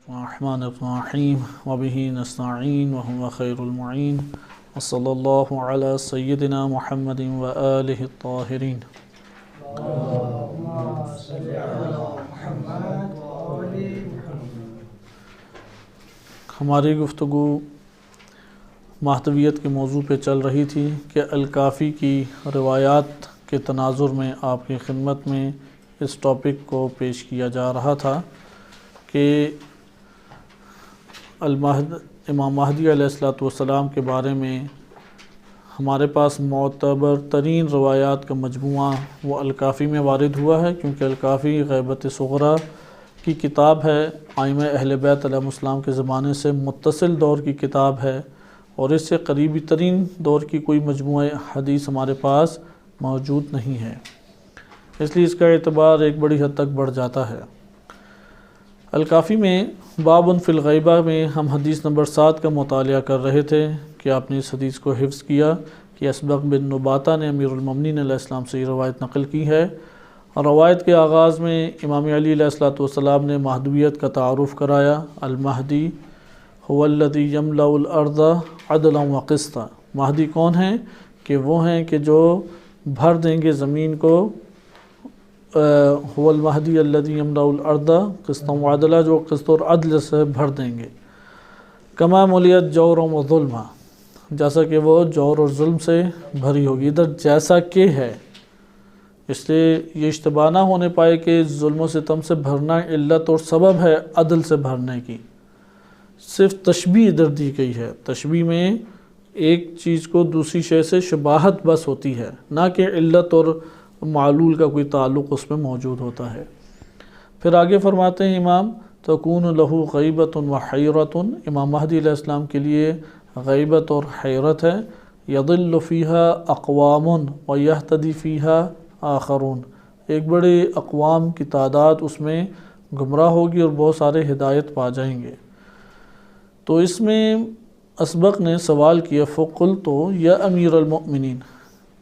الرحمن الرحیم وبہ نستعین وهو خیر المعین وصلی اللہ علی سیدنا محمد وآلہ الطاہرین۔ ہماری گفتگو ماہتویت کے موضوع پہ چل رہی تھی کہ الکافی کی روایات کے تناظر میں آپ کی خدمت میں اس ٹاپک کو پیش کیا جا رہا تھا کہ امام مہدی علیہ السلام کے بارے میں ہمارے پاس معتبر ترین روایات کا مجموعہ وہ الکافی میں وارد ہوا ہے، کیونکہ الکافی غیبت صغریٰ کی کتاب ہے، ائمہ اہل بیت علیہ السلام کے زمانے سے متصل دور کی کتاب ہے، اور اس سے قریبی ترین دور کی کوئی مجموعہ حدیث ہمارے پاس موجود نہیں ہے، اس لیے اس کا اعتبار ایک بڑی حد تک بڑھ جاتا ہے۔ الکافی میں باب فی الغیبہ میں ہم حدیث نمبر 7 کا مطالعہ کر رہے تھے کہ آپ نے اس حدیث کو حفظ کیا کہ اسبغ بن نباتہ نے امیر المومنین علیہ السلام سے یہ روایت نقل کی ہے، اور روایت کے آغاز میں امام علی علیہ السلام نے مہدویت کا تعارف کرایا۔ المہدی هو الذی یملأ الارض عدلا وقسطا، مہدی کون ہیں؟ کہ وہ ہیں کہ جو بھر دیں گے زمین کو، هو المہدی الذی یملأ الارض قسطا وعدلا، جو قسط اور عدل سے بھر دیں گے۔ کما ملیت جورا و ظلما، جیسا کہ وہ جور اور ظلم سے بھری ہوگی، ادھر جیسا کہ ہے، اس لیے یہ اشتباہ نہ ہونے پائے کہ ظلم و ستم سے بھرنا علت اور سبب ہے عدل سے بھرنے کی، صرف تشبیہ ادھر دی گئی ہے۔ تشبیہ میں ایک چیز کو دوسری شے سے شباہت بس ہوتی ہے، نہ کہ علت اور معلول کا کوئی تعلق اس میں موجود ہوتا ہے۔ پھر آگے فرماتے ہیں امام تکون لہ غیبت و حیرت، امام مہدی علیہ السلام کے لیے غیبت اور حیرت ہے۔ یضل فیہا اقوام و یہتدی فیہا آخرون، ایک بڑے اقوام کی تعداد اس میں گمراہ ہوگی اور بہت سارے ہدایت پا جائیں گے۔ تو اس میں اسبق نے سوال کیا فقلت یا امیر المؤمنین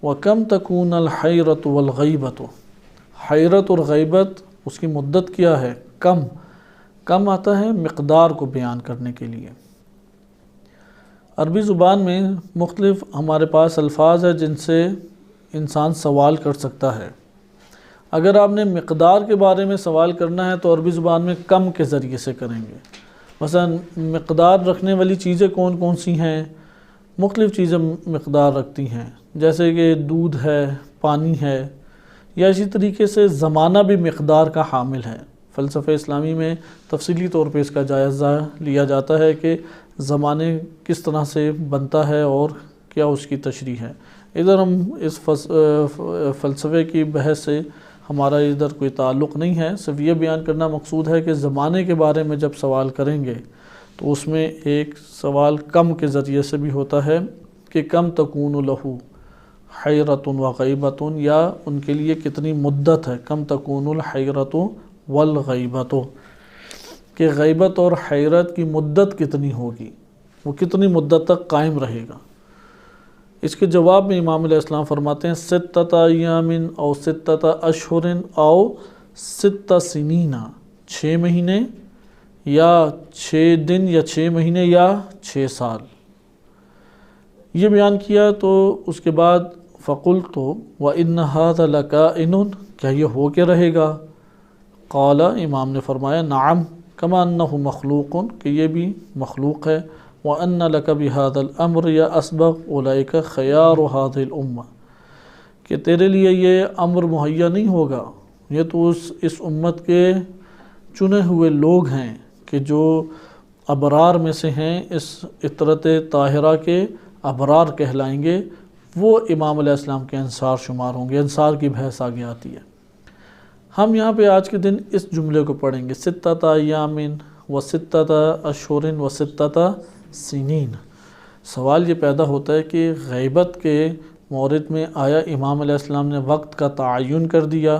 وَكَمْ تَكُونَ الْحَيْرَةُ وَالْغَيْبَةُ، حیرت اور غیبت اس کی مدت کیا ہے؟ کم آتا ہے مقدار کو بیان کرنے کے لیے۔ عربی زبان میں مختلف ہمارے پاس الفاظ ہیں جن سے انسان سوال کر سکتا ہے۔ اگر آپ نے مقدار کے بارے میں سوال کرنا ہے تو عربی زبان میں کم کے ذریعے سے کریں گے۔ مثلا مقدار رکھنے والی چیزیں کون کون سی ہیں؟ مختلف چیزیں مقدار رکھتی ہیں، جیسے کہ دودھ ہے، پانی ہے، یا اسی طریقے سے زمانہ بھی مقدار کا حامل ہے۔ فلسفہ اسلامی میں تفصیلی طور پہ اس کا جائزہ لیا جاتا ہے کہ زمانے کس طرح سے بنتا ہے اور کیا اس کی تشریح ہے۔ ادھر ہم اس فلسفے کی بحث سے ہمارا ادھر کوئی تعلق نہیں ہے، صرف یہ بیان کرنا مقصود ہے کہ زمانے کے بارے میں جب سوال کریں گے تو اس میں ایک سوال کم کے ذریعے سے بھی ہوتا ہے کہ کم تکون لہو حیرت و غیبت، یا ان کے لیے کتنی مدت ہے، کم تکون الحیرت والغیبت، کہ غیبت اور حیرت کی مدت کتنی ہوگی، وہ کتنی مدت تک قائم رہے گا۔ اس کے جواب میں امام علیہ السلام فرماتے ہیں ستۃ ایام او ستۃ اشہر او ست سنین، 6 مہینے یا 6 دن یا 6 مہینے یا 6 سال، یہ بیان کیا۔ تو اس کے بعد فقلت وَإِنَّ هَذَا لَكَائِنٌ، کیا یہ ہو کے رہے گا؟ قال، امام نے فرمایا نعم كما أنه مخلوق، کہ یہ بھی مخلوق ہے۔ وَأَنَّ لَكَ بِهَذَا الْأَمْرِ يَا أَسْبَغ أُولَئِكَ خَيَارُ هَذِهِ الْأُمَّةِ، کہ تیرے لیے یہ امر مہیا نہیں ہوگا، یہ تو اس امت کے چنے ہوئے لوگ ہیں کہ جو ابرار میں سے ہیں، اس عطرت طاہرہ کے ابرار کہلائیں گے، وہ امام علیہ السلام کے انصار شمار ہوں گے۔ انصار کی بحث آگے آتی ہے۔ ہم یہاں پہ آج کے دن اس جملے کو پڑھیں گے ستۃ ایام و ستۃ اشہر و ستۃ سنین۔ سوال یہ پیدا ہوتا ہے کہ غیبت کے مورد میں آیا امام علیہ السلام نے وقت کا تعین کر دیا؟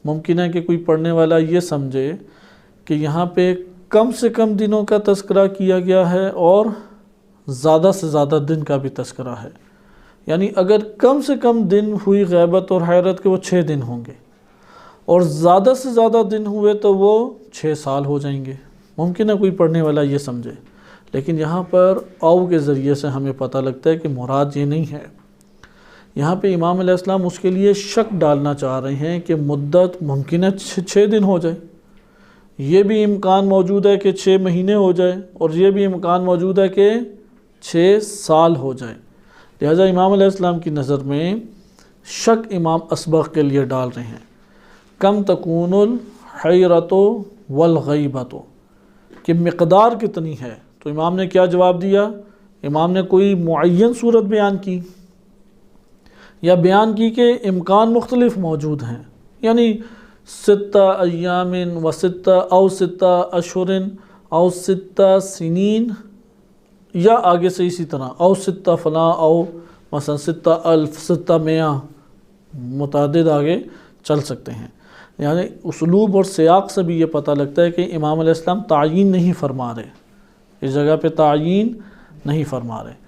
ممکن ہے کہ کوئی پڑھنے والا یہ سمجھے کہ یہاں پہ کم سے کم دنوں کا تذکرہ کیا گیا ہے اور زیادہ سے زیادہ دن کا بھی تذکرہ ہے، یعنی اگر کم سے کم دن ہوئی غیبت اور حیرت کے وہ 6 دن ہوں گے، اور زیادہ سے زیادہ دن ہوئے تو وہ 6 سال ہو جائیں گے۔ ممکن ہے کوئی پڑھنے والا یہ سمجھے، لیکن یہاں پر او کے ذریعے سے ہمیں پتہ لگتا ہے کہ مراد یہ نہیں ہے۔ یہاں پہ امام علیہ السلام اس کے لیے شک ڈالنا چاہ رہے ہیں کہ مدت ممکن ہے 6 دن ہو جائے، یہ بھی امکان موجود ہے کہ 6 مہینے ہو جائے، اور یہ بھی امکان موجود ہے کہ 6 سال ہو جائے۔ لہٰذا امام علیہ السلام کی نظر میں شک امام اسبغ کے لیے ڈال رہے ہیں۔ کم تکون الحیرۃ والغیبۃ، کہ مقدار کتنی ہے؟ تو امام نے کیا جواب دیا؟ امام نے کوئی معین صورت بیان کی، یا بیان کی کہ امکان مختلف موجود ہیں، یعنی 6 ایام و 6 او 6 اشہر او 6 سنین، یا آگے سے اسی طرح او 6 فلاں، او مثلا 6,000 600 متعدد آگے چل سکتے ہیں۔ یعنی اسلوب اور سیاق سے بھی یہ پتہ لگتا ہے کہ امام علیہ السلام تعیین نہیں فرما رہے، اس جگہ پہ تعیین نہیں فرما رہے۔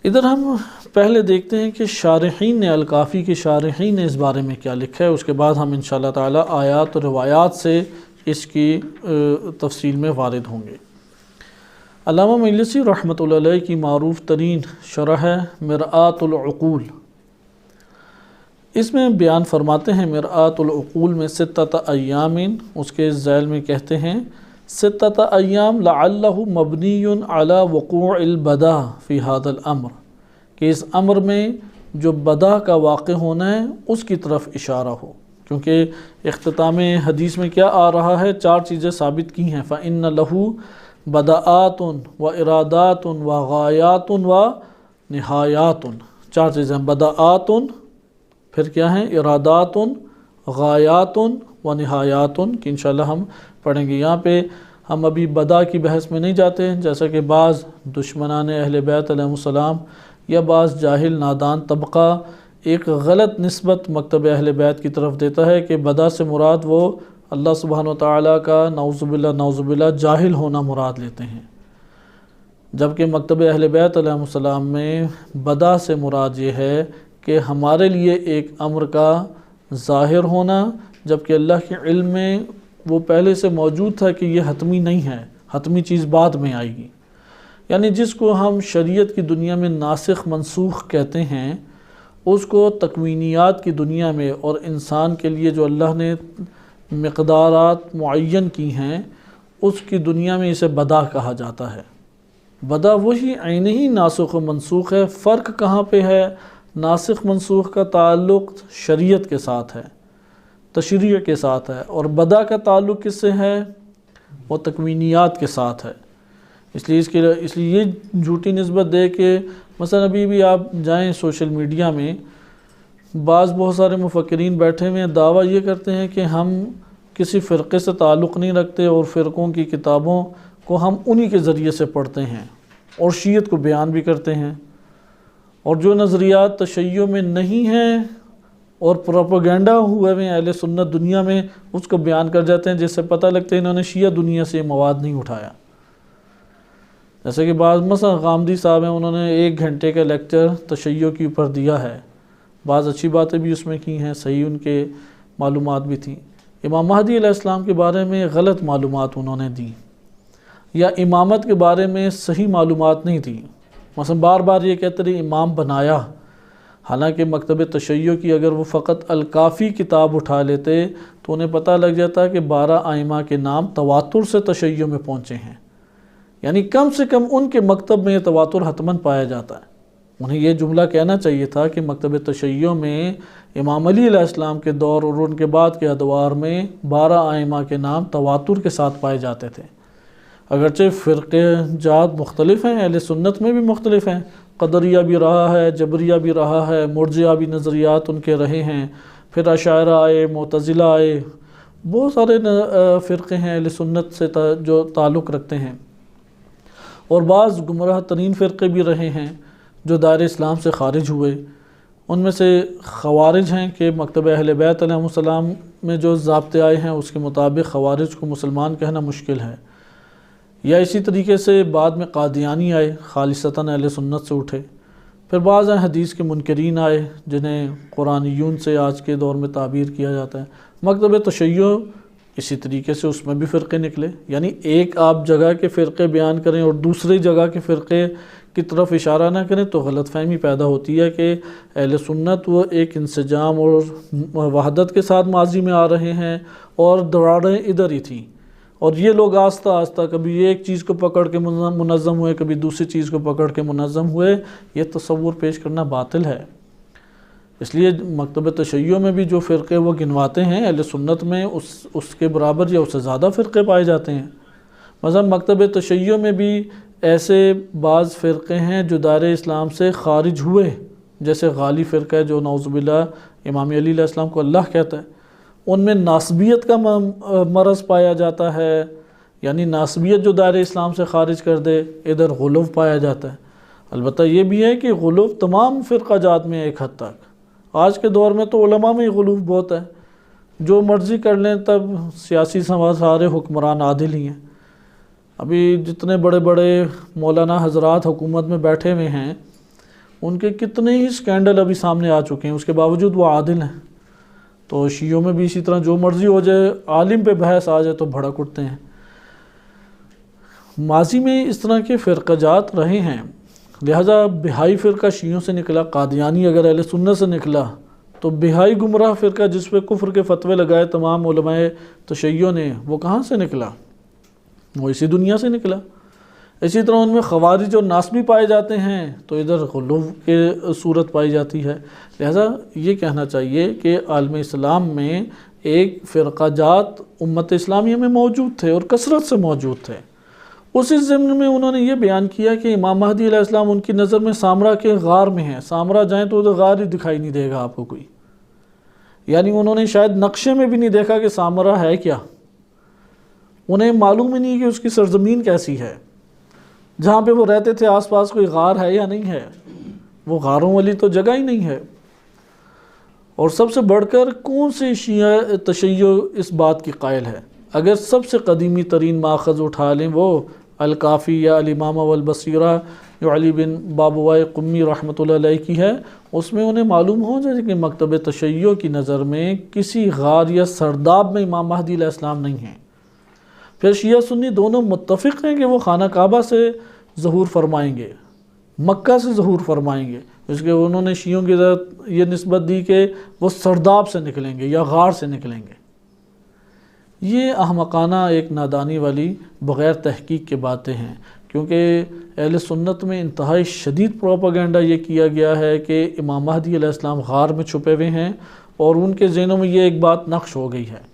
ادھر ہم پہلے دیکھتے ہیں کہ شارحین نے، الکافی کے شارحین نے اس بارے میں کیا لکھا ہے، اس کے بعد ہم انشاءاللہ تعالی آیات و روایات سے اس کی تفصیل میں وارد ہوں گے۔ علامہ مجلسی رحمۃ اللہ علیہ کی معروف ترین شرح ہے مرآۃ العقول، اس میں بیان فرماتے ہیں مرآۃ العقول میں 6 ایام، اس کے ذیل میں کہتے ہیں 6 ایام لعلہ مبنی علی وقوع البدا فی هذا الامر، کہ اس امر میں جو بدا کا واقع ہونا ہے اس کی طرف اشارہ ہو، کیونکہ اختتام حدیث میں کیا آ رہا ہے؟ 4 چیزیں ثابت کی ہیں، فإن له بدآت و ارادات و غایات و نہایات، 4 چیزیں، بدآت، پھر کیا ہیں؟ ارادات، غایات و نہایات، کہ انشاءاللہ ہم پڑھیں گے۔ یہاں پہ ہم ابھی بدا کی بحث میں نہیں جاتے، جیسا کہ بعض دشمنان اہل بیت علیہ السلام یا بعض جاہل نادان طبقہ ایک غلط نسبت مکتب اہل بیت کی طرف دیتا ہے کہ بدا سے مراد وہ اللہ سبحانہ وتعالیٰ کا نعوذ باللہ جاہل ہونا مراد لیتے ہیں، جبکہ مکتب اہل بیت علیہ السلام میں بدا سے مراد یہ ہے کہ ہمارے لیے ایک امر کا ظاہر ہونا، جبکہ اللہ کے علم میں وہ پہلے سے موجود تھا کہ یہ حتمی نہیں ہے، حتمی چیز بعد میں آئے گی۔ یعنی جس کو ہم شریعت کی دنیا میں ناسخ منسوخ کہتے ہیں، اس کو تکوینیات کی دنیا میں اور انسان کے لیے جو اللہ نے مقدارات معین کی ہیں اس کی دنیا میں اسے بدا کہا جاتا ہے۔ بدا وہی عین ہی ناسخ و منسوخ ہے۔ فرق کہاں پہ ہے؟ ناسخ منسوخ کا تعلق شریعت کے ساتھ ہے، تشریع کے ساتھ ہے، اور بدا کا تعلق کس سے ہے؟ وہ تکوینیات کے ساتھ ہے۔ اس لیے یہ جھوٹی نسبت دے کہ مثلا ابھی بھی آپ جائیں سوشل میڈیا میں، بہت سارے مفکرین بیٹھے ہوئے ہیں، دعویٰ یہ کرتے ہیں کہ ہم کسی فرقے سے تعلق نہیں رکھتے اور فرقوں کی کتابوں کو ہم انہی کے ذریعے سے پڑھتے ہیں اور شیعت کو بیان بھی کرتے ہیں، اور جو نظریات تشیع میں نہیں ہیں اور پروپیگنڈا ہوئے ہیں اہل سنت دنیا میں، اس کو بیان کر جاتے ہیں، جس سے پتہ لگتا ہے انہوں نے شیعہ دنیا سے یہ مواد نہیں اٹھایا۔ جیسے کہ بعض مثلا غامدی صاحب ہیں، انہوں نے 1 گھنٹے کا لیکچر تشیع کے اوپر دیا ہے، بعض اچھی باتیں بھی اس میں کی ہیں، صحیح ان کے معلومات بھی تھیں۔ امام مہدی علیہ السلام کے بارے میں غلط معلومات انہوں نے دی، یا امامت کے بارے میں صحیح معلومات نہیں دی۔ مثلا بار بار یہ کہتے رہے امام بنایا، حالانکہ مکتب تشیع کی اگر وہ فقط الکافی کتاب اٹھا لیتے تو انہیں پتہ لگ جاتا کہ 12 ائمہ کے نام تواتر سے تشیع میں پہنچے ہیں، یعنی کم سے کم ان کے مکتب میں یہ تواتر حتماً پایا جاتا ہے۔ انہیں یہ جملہ کہنا چاہیے تھا کہ مکتب تشیع میں امام علی علیہ السلام کے دور اور ان کے بعد کے ادوار میں 12 ائمہ کے نام تواتر کے ساتھ پائے جاتے تھے۔ اگرچہ فرقے جات مختلف ہیں، اہل سنت میں بھی مختلف ہیں، قدریہ بھی رہا ہے، جبریہ بھی رہا ہے، مرجئہ بھی نظریات ان کے رہے ہیں، پھر اشاعرہ آئے، معتزلہ آئے، بہت سارے فرقے ہیں اہل سنت سے جو تعلق رکھتے ہیں، اور بعض گمراہ ترین فرقے بھی رہے ہیں جو دائرہ اسلام سے خارج ہوئے۔ ان میں سے خوارج ہیں کہ مکتب اہل بیت علیہ السلام میں جو ضابطے آئے ہیں اس کے مطابق خوارج کو مسلمان کہنا مشکل ہے، یا اسی طریقے سے بعد میں قادیانی آئے، خالصتاً اہل سنت سے اٹھے، پھر بعض حدیث کے منکرین آئے جنہیں قرآنیون سے آج کے دور میں تعبیر کیا جاتا ہے۔ مکتب تشیع اسی طریقے سے اس میں بھی فرقے نکلے، یعنی ایک آپ جگہ کے فرقے بیان کریں اور دوسری جگہ کے فرقے کی طرف اشارہ نہ کریں تو غلط فہمی پیدا ہوتی ہے کہ اہل سنت وہ ایک انسجام اور وحدت کے ساتھ ماضی میں آ رہے ہیں اور دراڑیں ادھر ہی تھیں، اور یہ لوگ آہستہ آہستہ کبھی ایک چیز کو پکڑ کے منظم ہوئے، کبھی دوسری چیز کو پکڑ کے منظم ہوئے۔ یہ تصور پیش کرنا باطل ہے۔ اس لیے مکتب تشیع میں بھی جو فرقے وہ گنواتے ہیں، اہل سنت میں اس کے برابر یا اس سے زیادہ فرقے پائے جاتے ہیں۔ مثلا مکتب تشیع میں بھی ایسے بعض فرقے ہیں جو دائرہ اسلام سے خارج ہوئے، جیسے غالی فرقہ ہے جو نعوذ باللہ امام علی علیہ السلام کو اللہ کہتا ہے، ان میں ناسبیت کا مرض پایا جاتا ہے، یعنی ناسبیت جو دائرہ اسلام سے خارج کر دے، ادھر غلو پایا جاتا ہے۔ البتہ یہ بھی ہے کہ غلو تمام فرقہ جات میں ایک حد تک، آج کے دور میں تو علماء میں غلو بہت ہے، جو مرضی کر لیں، تب سیاسی سارے حکمران عادل ہی ہیں۔ ابھی جتنے بڑے بڑے مولانا حضرات حکومت میں بیٹھے ہوئے ہیں، ان کے کتنے ہی سکینڈل ابھی سامنے آ چکے ہیں، اس کے باوجود وہ عادل ہیں۔ تو شیعوں میں بھی اسی طرح جو مرضی ہو جائے، عالم پہ بحث آ جائے تو بھڑک اٹھتے ہیں۔ ماضی میں اس طرح کے فرقہ جات رہے ہیں، لہذا بہائی فرقہ شیعوں سے نکلا، قادیانی اگر اہل سنت سے نکلا تو بہائی گمراہ فرقہ جس پہ کفر کے فتوے لگائے تمام علماء تشیع نے، وہ کہاں سے نکلا؟ وہ اسی دنیا سے نکلا۔ اسی طرح ان میں خوارج اور ناسبی پائے جاتے ہیں تو ادھر غلو کے صورت پائی جاتی ہے۔ لہذا یہ کہنا چاہیے کہ عالم اسلام میں ایک فرقہ جات امت اسلامیہ میں موجود تھے اور کثرت سے موجود تھے۔ اسی ضمن میں انہوں نے یہ بیان کیا کہ امام مہدی علیہ السلام ان کی نظر میں سامرا کے غار میں ہیں، سامرا جائیں تو ادھر غار ہی دکھائی نہیں دے گا آپ کو کوئی، یعنی انہوں نے شاید نقشے میں بھی نہیں دیکھا کہ سامرا ہے کیا، انہیں معلوم ہی نہیں کہ اس کی سرزمین کیسی ہے، جہاں پہ وہ رہتے تھے آس پاس کوئی غار ہے یا نہیں ہے، وہ غاروں والی تو جگہ ہی نہیں ہے۔ اور سب سے بڑھ کر کون سی شیعہ تشیع اس بات کی قائل ہے؟ اگر سب سے قدیمی ترین ماخذ اٹھا لیں وہ الکافی یا الامامہ والبصیرہ جو علی بن بابوائے قمی رحمۃ اللہ علیہ کی ہے، اس میں انہیں معلوم ہو جائے کہ مکتب تشیع کی نظر میں کسی غار یا سرداب میں امام مہدی علیہ السلام نہیں ہیں۔ پھر شیعہ سنی دونوں متفق ہیں کہ وہ خانہ کعبہ سے ظہور فرمائیں گے، مکہ سے ظہور فرمائیں گے، اس کے انہوں نے شیعوں کی طرف یہ نسبت دی کہ وہ سرداب سے نکلیں گے یا غار سے نکلیں گے۔ یہ احمقانہ ایک نادانی والی بغیر تحقیق کے باتیں ہیں، کیونکہ اہل سنت میں انتہائی شدید پروپیگنڈا یہ کیا گیا ہے کہ امام مہدی علیہ السلام غار میں چھپے ہوئے ہیں، اور ان کے ذہنوں میں یہ ایک بات نقش ہو گئی ہے،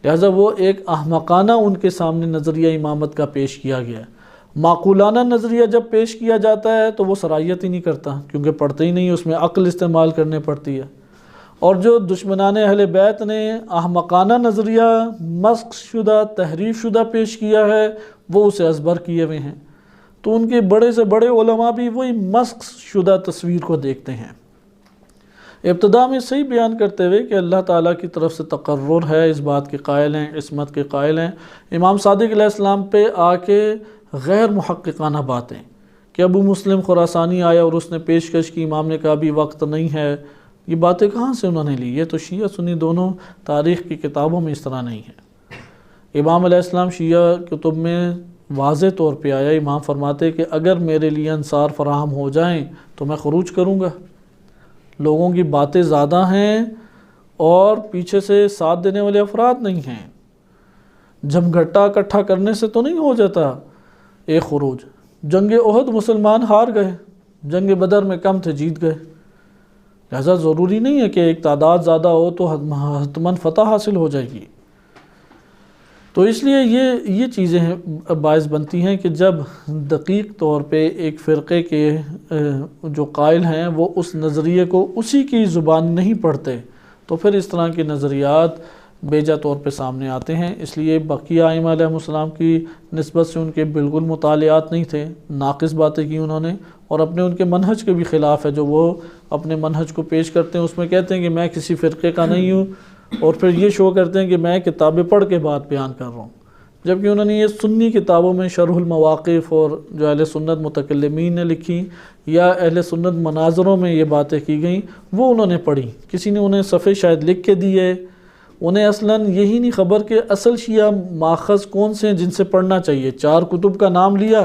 لہذا وہ ایک احمقانہ ان کے سامنے نظریہ امامت کا پیش کیا گیا ہے۔ معقولانہ نظریہ جب پیش کیا جاتا ہے تو وہ صلاحیت ہی نہیں کرتا، کیونکہ پڑھتے ہی نہیں، اس میں عقل استعمال کرنے پڑتی ہے۔ اور جو دشمنان اہل بیت نے احمقانہ نظریہ مسخ شدہ، تحریف شدہ پیش کیا ہے، وہ اسے ازبر کیے ہوئے ہیں، تو ان کے بڑے سے بڑے علماء بھی وہی مسخ شدہ تصویر کو دیکھتے ہیں۔ ابتدا میں صحیح بیان کرتے ہوئے کہ اللہ تعالیٰ کی طرف سے تقرر ہے، اس بات کے قائل ہیں، عصمت کے قائل ہیں، امام صادق علیہ السلام پہ آ کے غیر محققانہ باتیں کہ ابو مسلم خراسانی آیا اور اس نے پیشکش کی، امام نے کہا ابھی وقت نہیں ہے، یہ باتیں کہاں سے انہوں نے لی؟ یہ تو شیعہ سنی دونوں تاریخ کی کتابوں میں اس طرح نہیں ہے۔ امام علیہ السلام شیعہ کتب میں واضح طور پہ آیا، امام فرماتے کہ اگر میرے لیے انصار فراہم ہو جائیں تو میں خروج کروں گا، لوگوں کی باتیں زیادہ ہیں اور پیچھے سے ساتھ دینے والے افراد نہیں ہیں، جھمگھٹا اکٹھا کرنے سے تو نہیں ہو جاتا ایک خروج۔ جنگ احد مسلمان ہار گئے، جنگ بدر میں کم تھے، جیت گئے، لہذا ضروری نہیں ہے کہ ایک تعداد زیادہ ہو تو حتماً فتح حاصل ہو جائے گی۔ تو اس لیے یہ چیزیں باعث بنتی ہیں کہ جب دقیق طور پہ ایک فرقے کے جو قائل ہیں وہ اس نظریے کو اسی کی زبان نہیں پڑھتے تو پھر اس طرح کے نظریات بیجا طور پہ سامنے آتے ہیں۔ اس لیے بقیہ ائمہ علیہ السلام کی نسبت سے ان کے بالکل مطالعات نہیں تھے، ناقص باتیں کی انہوں نے، اور اپنے ان کے منہج کے بھی خلاف ہے، جو وہ اپنے منہج کو پیش کرتے ہیں، اس میں کہتے ہیں کہ میں کسی فرقے کا نہیں ہوں، اور پھر یہ شو کرتے ہیں کہ میں کتابیں پڑھ کے بات بیان کر رہا ہوں، جبکہ انہوں نے یہ سنی کتابوں میں شرح المواقف اور جو اہل سنت متکلمین نے لکھی یا اہل سنت مناظروں میں یہ باتیں کی گئیں وہ انہوں نے پڑھی، کسی نے انہیں صفحے شاید لکھ کے دیے، انہیں اصلاً یہی نہیں خبر کہ اصل شیعہ ماخذ کون سے ہیں جن سے پڑھنا چاہیے۔ 4 کتب کا نام لیا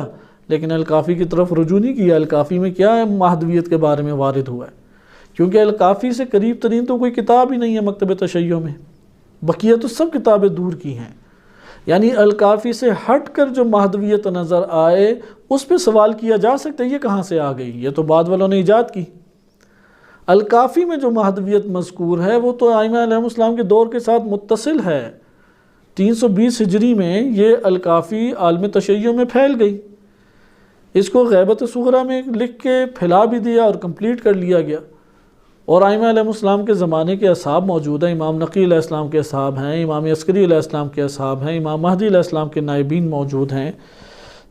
لیکن الکافی کی طرف رجوع نہیں کیا۔ الکافی میں کیا ہے مہدویت کے بارے میں وارد ہوا ہے، کیونکہ الکافی سے قریب ترین تو کوئی کتاب ہی نہیں ہے مکتب تشیع میں، بقیہ تو سب کتابیں دور کی ہیں۔ یعنی الکافی سے ہٹ کر جو مہدویت نظر آئے اس پہ سوال کیا جا سکتا ہے یہ کہاں سے آ گئی، یہ تو بعد والوں نے ایجاد کی۔ الکافی میں جو مہدویت مذکور ہے وہ تو ائمہ علیہ السلام کے دور کے ساتھ متصل ہے۔ 320 ہجری میں یہ الکافی عالم تشیع میں پھیل گئی، اس کو غیبت صغریٰ میں لکھ کے پھیلا بھی دیا اور کمپلیٹ کر لیا گیا، اور ائمہ علیہ السلام کے زمانے کے اصحاب موجود ہیں۔ امام نقی علیہ السلام کے اصحاب ہیں، امام عسکری علیہ السلام کے اصحاب ہیں، امام مہدی علیہ السلام کے نائبین موجود ہیں۔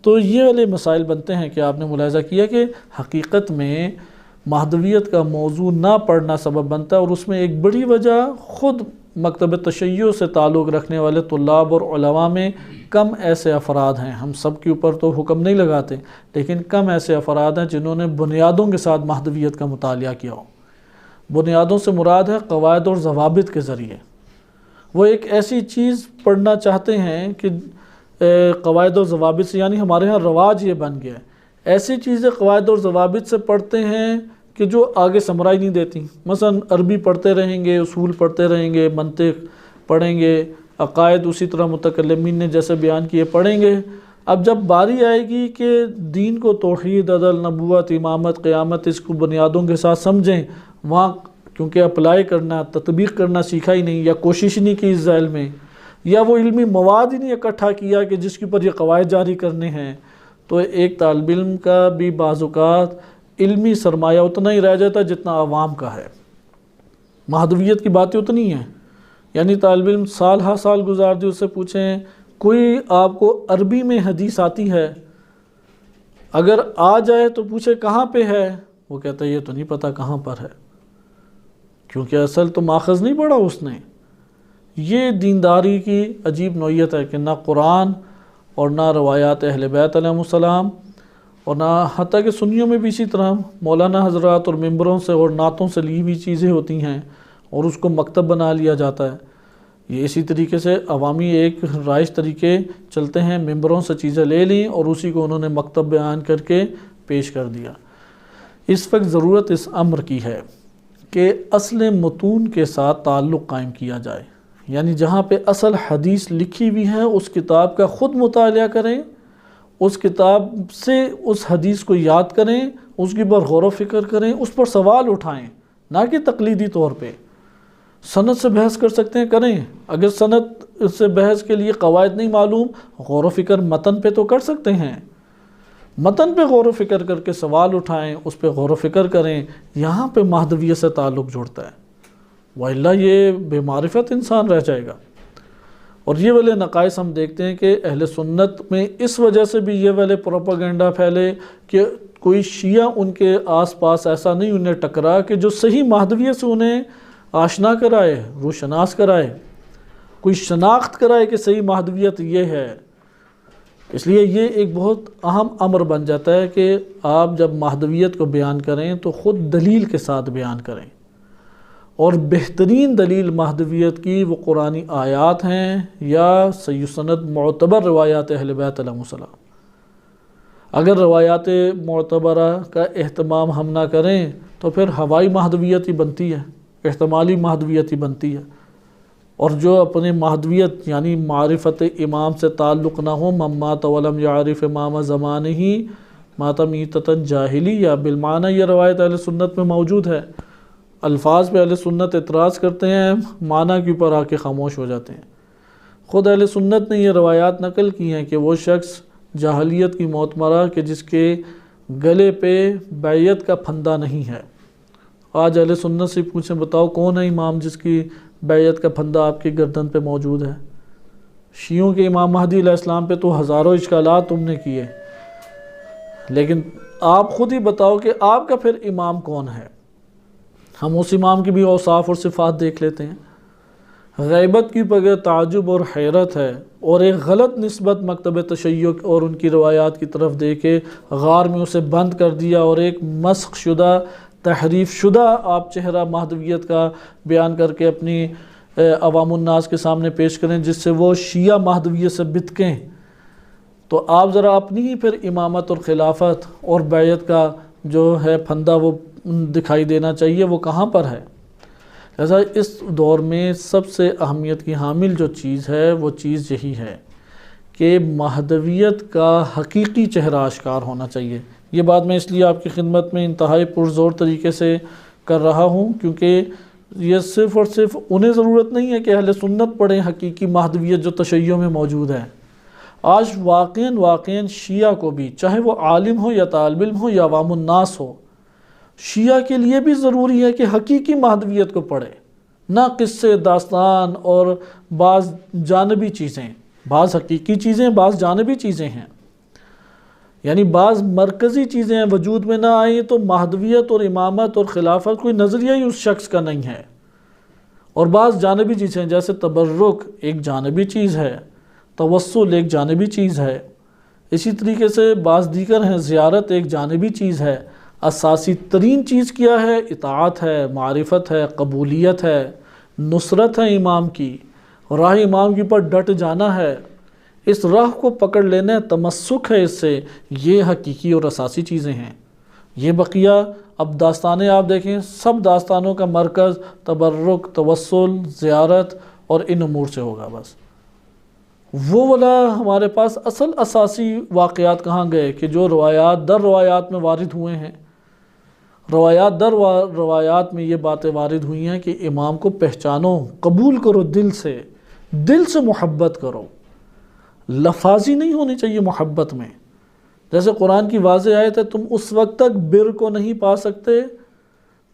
تو یہ والے مسائل بنتے ہیں کہ آپ نے ملاحظہ کیا کہ حقیقت میں مہدویت کا موضوع نہ پڑھنا سبب بنتا ہے، اور اس میں ایک بڑی وجہ خود مکتب تشیع سے تعلق رکھنے والے طلاب اور علماء میں کم ایسے افراد ہیں۔ ہم سب کے اوپر تو حکم نہیں لگاتے، لیکن کم ایسے افراد ہیں جنہوں نے بنیادوں کے ساتھ مہدویت کا مطالعہ کیا ہو۔ بنیادوں سے مراد ہے قواعد اور ضوابط کے ذریعے۔ وہ ایک ایسی چیز پڑھنا چاہتے ہیں کہ قواعد اور ضوابط سے، یعنی ہمارے ہاں رواج یہ بن گیا ہے، ایسی چیزیں قواعد اور ضوابط سے پڑھتے ہیں کہ جو آگے سمرائی نہیں دیتی۔ مثلا عربی پڑھتے رہیں گے، اصول پڑھتے رہیں گے، منطق پڑھیں گے، عقائد اسی طرح متکلمین نے جیسے بیان کیے پڑھیں گے۔ اب جب باری آئے گی کہ دین کو توحید، عدل، نبوت، امامت، قیامت، اس کو بنیادوں کے ساتھ سمجھیں، وہاں کیونکہ اپلائی کرنا، تطبیق کرنا سیکھا ہی نہیں، یا کوشش نہیں کی اس ذیل میں، یا وہ علمی مواد ہی نہیں اکٹھا کیا کہ جس کے اوپر یہ قواعد جاری کرنے ہیں، تو ایک طالب علم کا بھی بعض اوقات علمی سرمایہ اتنا ہی رہ جاتا ہے جتنا عوام کا ہے۔ مہدویت کی باتیں اتنی ہیں، یعنی طالب علم سال ہا سال گزار دی، اس سے پوچھیں کوئی آپ کو عربی میں حدیث آتی ہے، اگر آ جائے تو پوچھے کہاں پہ ہے، وہ کہتا ہے یہ تو نہیں پتہ کہاں پر ہے، کیونکہ اصل تو ماخذ نہیں پڑھا اس نے۔ یہ دینداری کی عجیب نوعیت ہے کہ نہ قرآن اور نہ روایات اہل بیت علیہ السلام، اور نہ حتیٰ کہ سنیوں میں بھی اسی طرح مولانا حضرات اور ممبروں سے اور نعتوں سے لی ہوئی چیزیں ہوتی ہیں اور اس کو مکتب بنا لیا جاتا ہے۔ یہ اسی طریقے سے عوامی ایک رائج طریقے چلتے ہیں، ممبروں سے چیزیں لے لیں اور اسی کو انہوں نے مکتب بیان کر کے پیش کر دیا۔ اس وقت ضرورت اس امر کی ہے کہ اصل متون کے ساتھ تعلق قائم کیا جائے، یعنی جہاں پہ اصل حدیث لکھی ہوئی ہے اس کتاب کا خود مطالعہ کریں، اس کتاب سے اس حدیث کو یاد کریں، اس کے پر غور و فکر کریں، اس پر سوال اٹھائیں، نہ کہ تقلیدی طور پہ۔ سند سے بحث کر سکتے ہیں کریں، اگر سند سے بحث کے لیے قواعد نہیں معلوم، غور و فکر متن پہ تو کر سکتے ہیں، متن پہ غور و فکر کر کے سوال اٹھائیں، اس پہ غور و فکر کریں، یہاں پہ مہدویت سے تعلق جوڑتا ہے، وَإِلَّا یہ بے معرفت انسان رہ جائے گا۔ اور یہ والے نقائص ہم دیکھتے ہیں کہ اہل سنت میں اس وجہ سے بھی یہ والے پروپیگنڈا پھیلے کہ کوئی شیعہ ان کے آس پاس ایسا نہیں انہیں ٹکرا کہ جو صحیح مہدویت سے انہیں آشنا کرائے، روشناس کرائے، کوئی شناخت کرائے کہ صحیح مہدویت یہ ہے۔ اس لیے یہ ایک بہت اہم امر بن جاتا ہے کہ آپ جب مہدویت کو بیان کریں تو خود دلیل کے ساتھ بیان کریں، اور بہترین دلیل مہدویت کی وہ قرآنی آیات ہیں یا صحیح سند معتبر روایات اہل بیت علیہ السلام۔ اگر روایات معتبرہ کا اہتمام ہم نہ کریں تو پھر ہوائی مہدویت ہی بنتی ہے، احتمالی مہدویت ہی بنتی ہے، اور جو اپنے مہدویت یعنی معرفت امام سے تعلق نہ ہو، ممات ولم یعرف امام زمانہ ہی ماتا میتۃ جاہلی، یا بالمعنی یہ روایت اہل سنت میں موجود ہے۔ الفاظ پہ اہل سنت اعتراض کرتے ہیں، معنی کے اوپر آ کے خاموش ہو جاتے ہیں۔ خود اہل سنت نے یہ روایات نقل کی ہیں کہ وہ شخص جاہلیت کی موت مرا کہ جس کے گلے پہ بیعت کا پھندا نہیں ہے۔ آج اہل سنت سے پوچھیں بتاؤ کون ہے امام جس کی بیعت کا پھندا آپ کی گردن پہ موجود ہے؟ شیعوں کے امام مہدی علیہ السلام پہ تو ہزاروں اشکالات تم نے کیے، لیکن آپ خود ہی بتاؤ کہ آپ کا پھر امام کون ہے؟ ہم اس امام کی بھی اوصاف اور صفات دیکھ لیتے ہیں۔ غیبت کی بغیر تعجب اور حیرت ہے، اور ایک غلط نسبت مکتب تشیع اور ان کی روایات کی طرف دے کے غار میں اسے بند کر دیا، اور ایک مسخ شدہ، تحریف شدہ آپ چہرہ مہدویت کا بیان کر کے اپنی عوام الناس کے سامنے پیش کریں جس سے وہ شیعہ مہدویت سے بتکیں، تو آپ ذرا اپنی ہی پھر امامت اور خلافت اور بیعت کا جو ہے پھندہ وہ دکھائی دینا چاہیے، وہ کہاں پر ہے؟ لہذا اس دور میں سب سے اہمیت کی حامل جو چیز ہے وہ چیز یہی ہے کہ مہدویت کا حقیقی چہرہ آشکار ہونا چاہیے۔ یہ بات میں اس لیے آپ کی خدمت میں انتہائی پرزور طریقے سے کر رہا ہوں کیونکہ یہ صرف اور صرف انہیں ضرورت نہیں ہے کہ اہل سنت پڑھیں حقیقی مہدویت جو تشیع میں موجود ہے۔ آج واقعاً شیعہ کو بھی، چاہے وہ عالم ہو یا طالب علم ہو یا عوام الناس ہو، شیعہ کے لیے بھی ضروری ہے کہ حقیقی مہدویت کو پڑھے، نہ قصے داستان اور بعض جانبی چیزیں، بعض حقیقی چیزیں بعض جانبی چیزیں ہیں، یعنی بعض مرکزی چیزیں وجود میں نہ آئیں تو مہدویت اور امامت اور خلافت کوئی نظریہ ہی اس شخص کا نہیں ہے، اور بعض جانبی چیزیں جیسے تبرک ایک جانبی چیز ہے، توسل ایک جانبی چیز ہے، اسی طریقے سے بعض دیگر ہیں، زیارت ایک جانبی چیز ہے، اساسی ترین چیز کیا ہے؟ اطاعت ہے، معرفت ہے، قبولیت ہے، نصرت ہے امام کی، راہ امام کی پر ڈٹ جانا ہے، اس راہ کو پکڑ لینا، تمسک ہے اس سے، یہ حقیقی اور اساسی چیزیں ہیں۔ یہ بقیہ اب داستانیں آپ دیکھیں، سب داستانوں کا مرکز تبرک، توسل، زیارت اور ان امور سے ہوگا بس۔ وہ والا ہمارے پاس اصل اساسی واقعات کہاں گئے کہ جو روایات در روایات میں وارد ہوئے ہیں، روایات در روایات میں یہ باتیں وارد ہوئی ہیں کہ امام کو پہچانو، قبول کرو، دل سے محبت کرو، لفاظی نہیں ہونی چاہیے محبت میں۔ جیسے قرآن کی واضح آیت ہے، تم اس وقت تک بر کو نہیں پا سکتے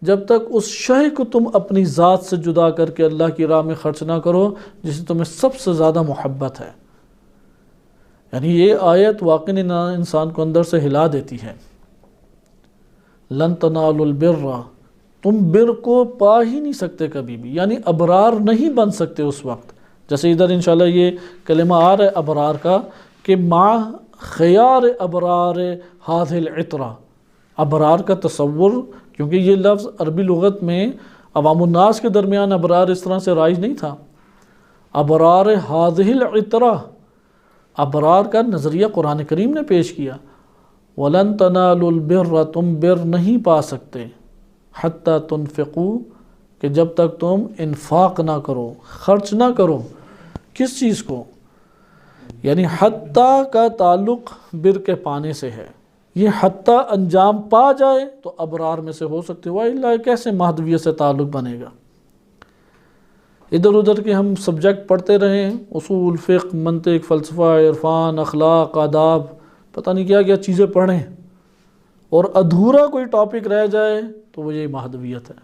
جب تک اس شے کو تم اپنی ذات سے جدا کر کے اللہ کی راہ میں خرچ نہ کرو جسے تمہیں سب سے زیادہ محبت ہے۔ یعنی یہ آیت واقعی انسان کو اندر سے ہلا دیتی ہے۔ لن تنالوا البر، تم بر کو پا ہی نہیں سکتے کبھی بھی، یعنی ابرار نہیں بن سکتے اس وقت، جیسے ادھر انشاءاللہ یہ کلمہ آ رہا ہے ابرار کا کہ مع خیار ابرار ہذہ العطرہ، ابرار کا تصور، کیونکہ یہ لفظ عربی لغت میں عوام الناس کے درمیان ابرار اس طرح سے رائج نہیں تھا۔ ابرار ہذہ العطرہ، ابرار کا نظریہ قرآن کریم نے پیش کیا۔ وَلَن تَنَالُوا الْبِرَّ، تم بر نہیں پا سکتے، حَتَّى تُنْفِقُوا، کہ جب تک تم انفاق نہ کرو، خرچ نہ کرو۔ کس چیز کو؟ یعنی حتیٰ کا تعلق بر کے پانے سے ہے، یہ حتیٰ انجام پا جائے تو ابرار میں سے ہو سکتے، وَإِلَّا کیسے مہدویت سے تعلق بنے گا؟ ادھر ادھر کے ہم سبجیکٹ پڑھتے رہیں، اصول، فقہ، منطق، فلسفہ، عرفان، اخلاق، آداب، پتہ نہیں کیا کیا چیزیں پڑھیں، اور ادھورا کوئی ٹاپک رہ جائے تو وہ یہی مہدویت ہے۔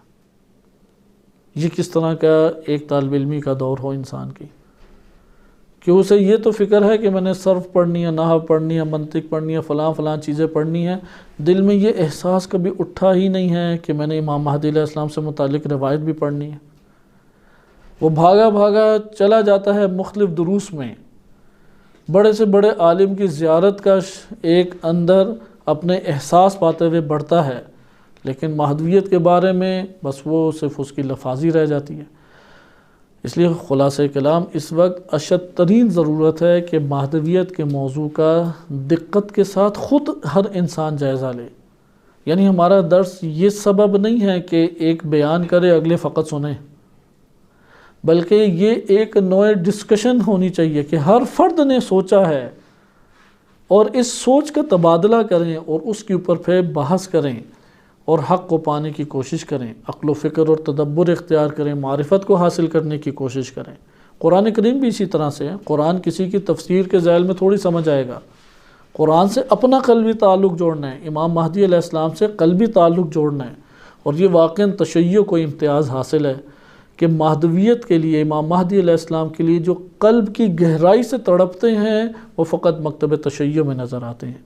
یہ کس طرح کا ایک طالب علمی کا دور ہو انسان کی کہ اسے یہ تو فکر ہے کہ میں نے صرف پڑھنی ہے، نحو پڑھنی ہے، منطق پڑھنی ہے، فلاں چیزیں پڑھنی ہیں، دل میں یہ احساس کبھی اٹھا ہی نہیں ہے کہ میں نے امام مہدی علیہ السلام سے متعلق روایت بھی پڑھنی ہے۔ وہ بھاگا چلا جاتا ہے مختلف دروس میں، بڑے سے بڑے عالم کی زیارت کا ایک اندر اپنے احساس پاتے ہوئے بڑھتا ہے، لیکن مہدویت کے بارے میں بس وہ صرف اس کی لفاظی رہ جاتی ہے۔ اس لیے خلاصہ کلام اس وقت اشد ترین ضرورت ہے کہ مہدویت کے موضوع کا دقت کے ساتھ خود ہر انسان جائزہ لے۔ یعنی ہمارا درس یہ سبب نہیں ہے کہ ایک بیان کرے اگلے فقط سنیں، بلکہ یہ ایک نوع ڈسکشن ہونی چاہیے کہ ہر فرد نے سوچا ہے اور اس سوچ کا تبادلہ کریں اور اس کے اوپر پھر بحث کریں اور حق کو پانے کی کوشش کریں، عقل و فکر اور تدبر اختیار کریں، معرفت کو حاصل کرنے کی کوشش کریں۔ قرآن کریم بھی اسی طرح سے ہے، قرآن کسی کی تفسیر کے ذیل میں تھوڑی سمجھ آئے گا، قرآن سے اپنا قلبی تعلق جوڑنا ہے، امام مہدی علیہ السلام سے قلبی تعلق جوڑنا ہے، اور یہ واقعاً تشیع کو امتیاز حاصل ہے کہ مہدویت کے لیے، امام مہدی علیہ السلام کے لیے جو قلب کی گہرائی سے تڑپتے ہیں وہ فقط مکتب تشیع میں نظر آتے ہیں،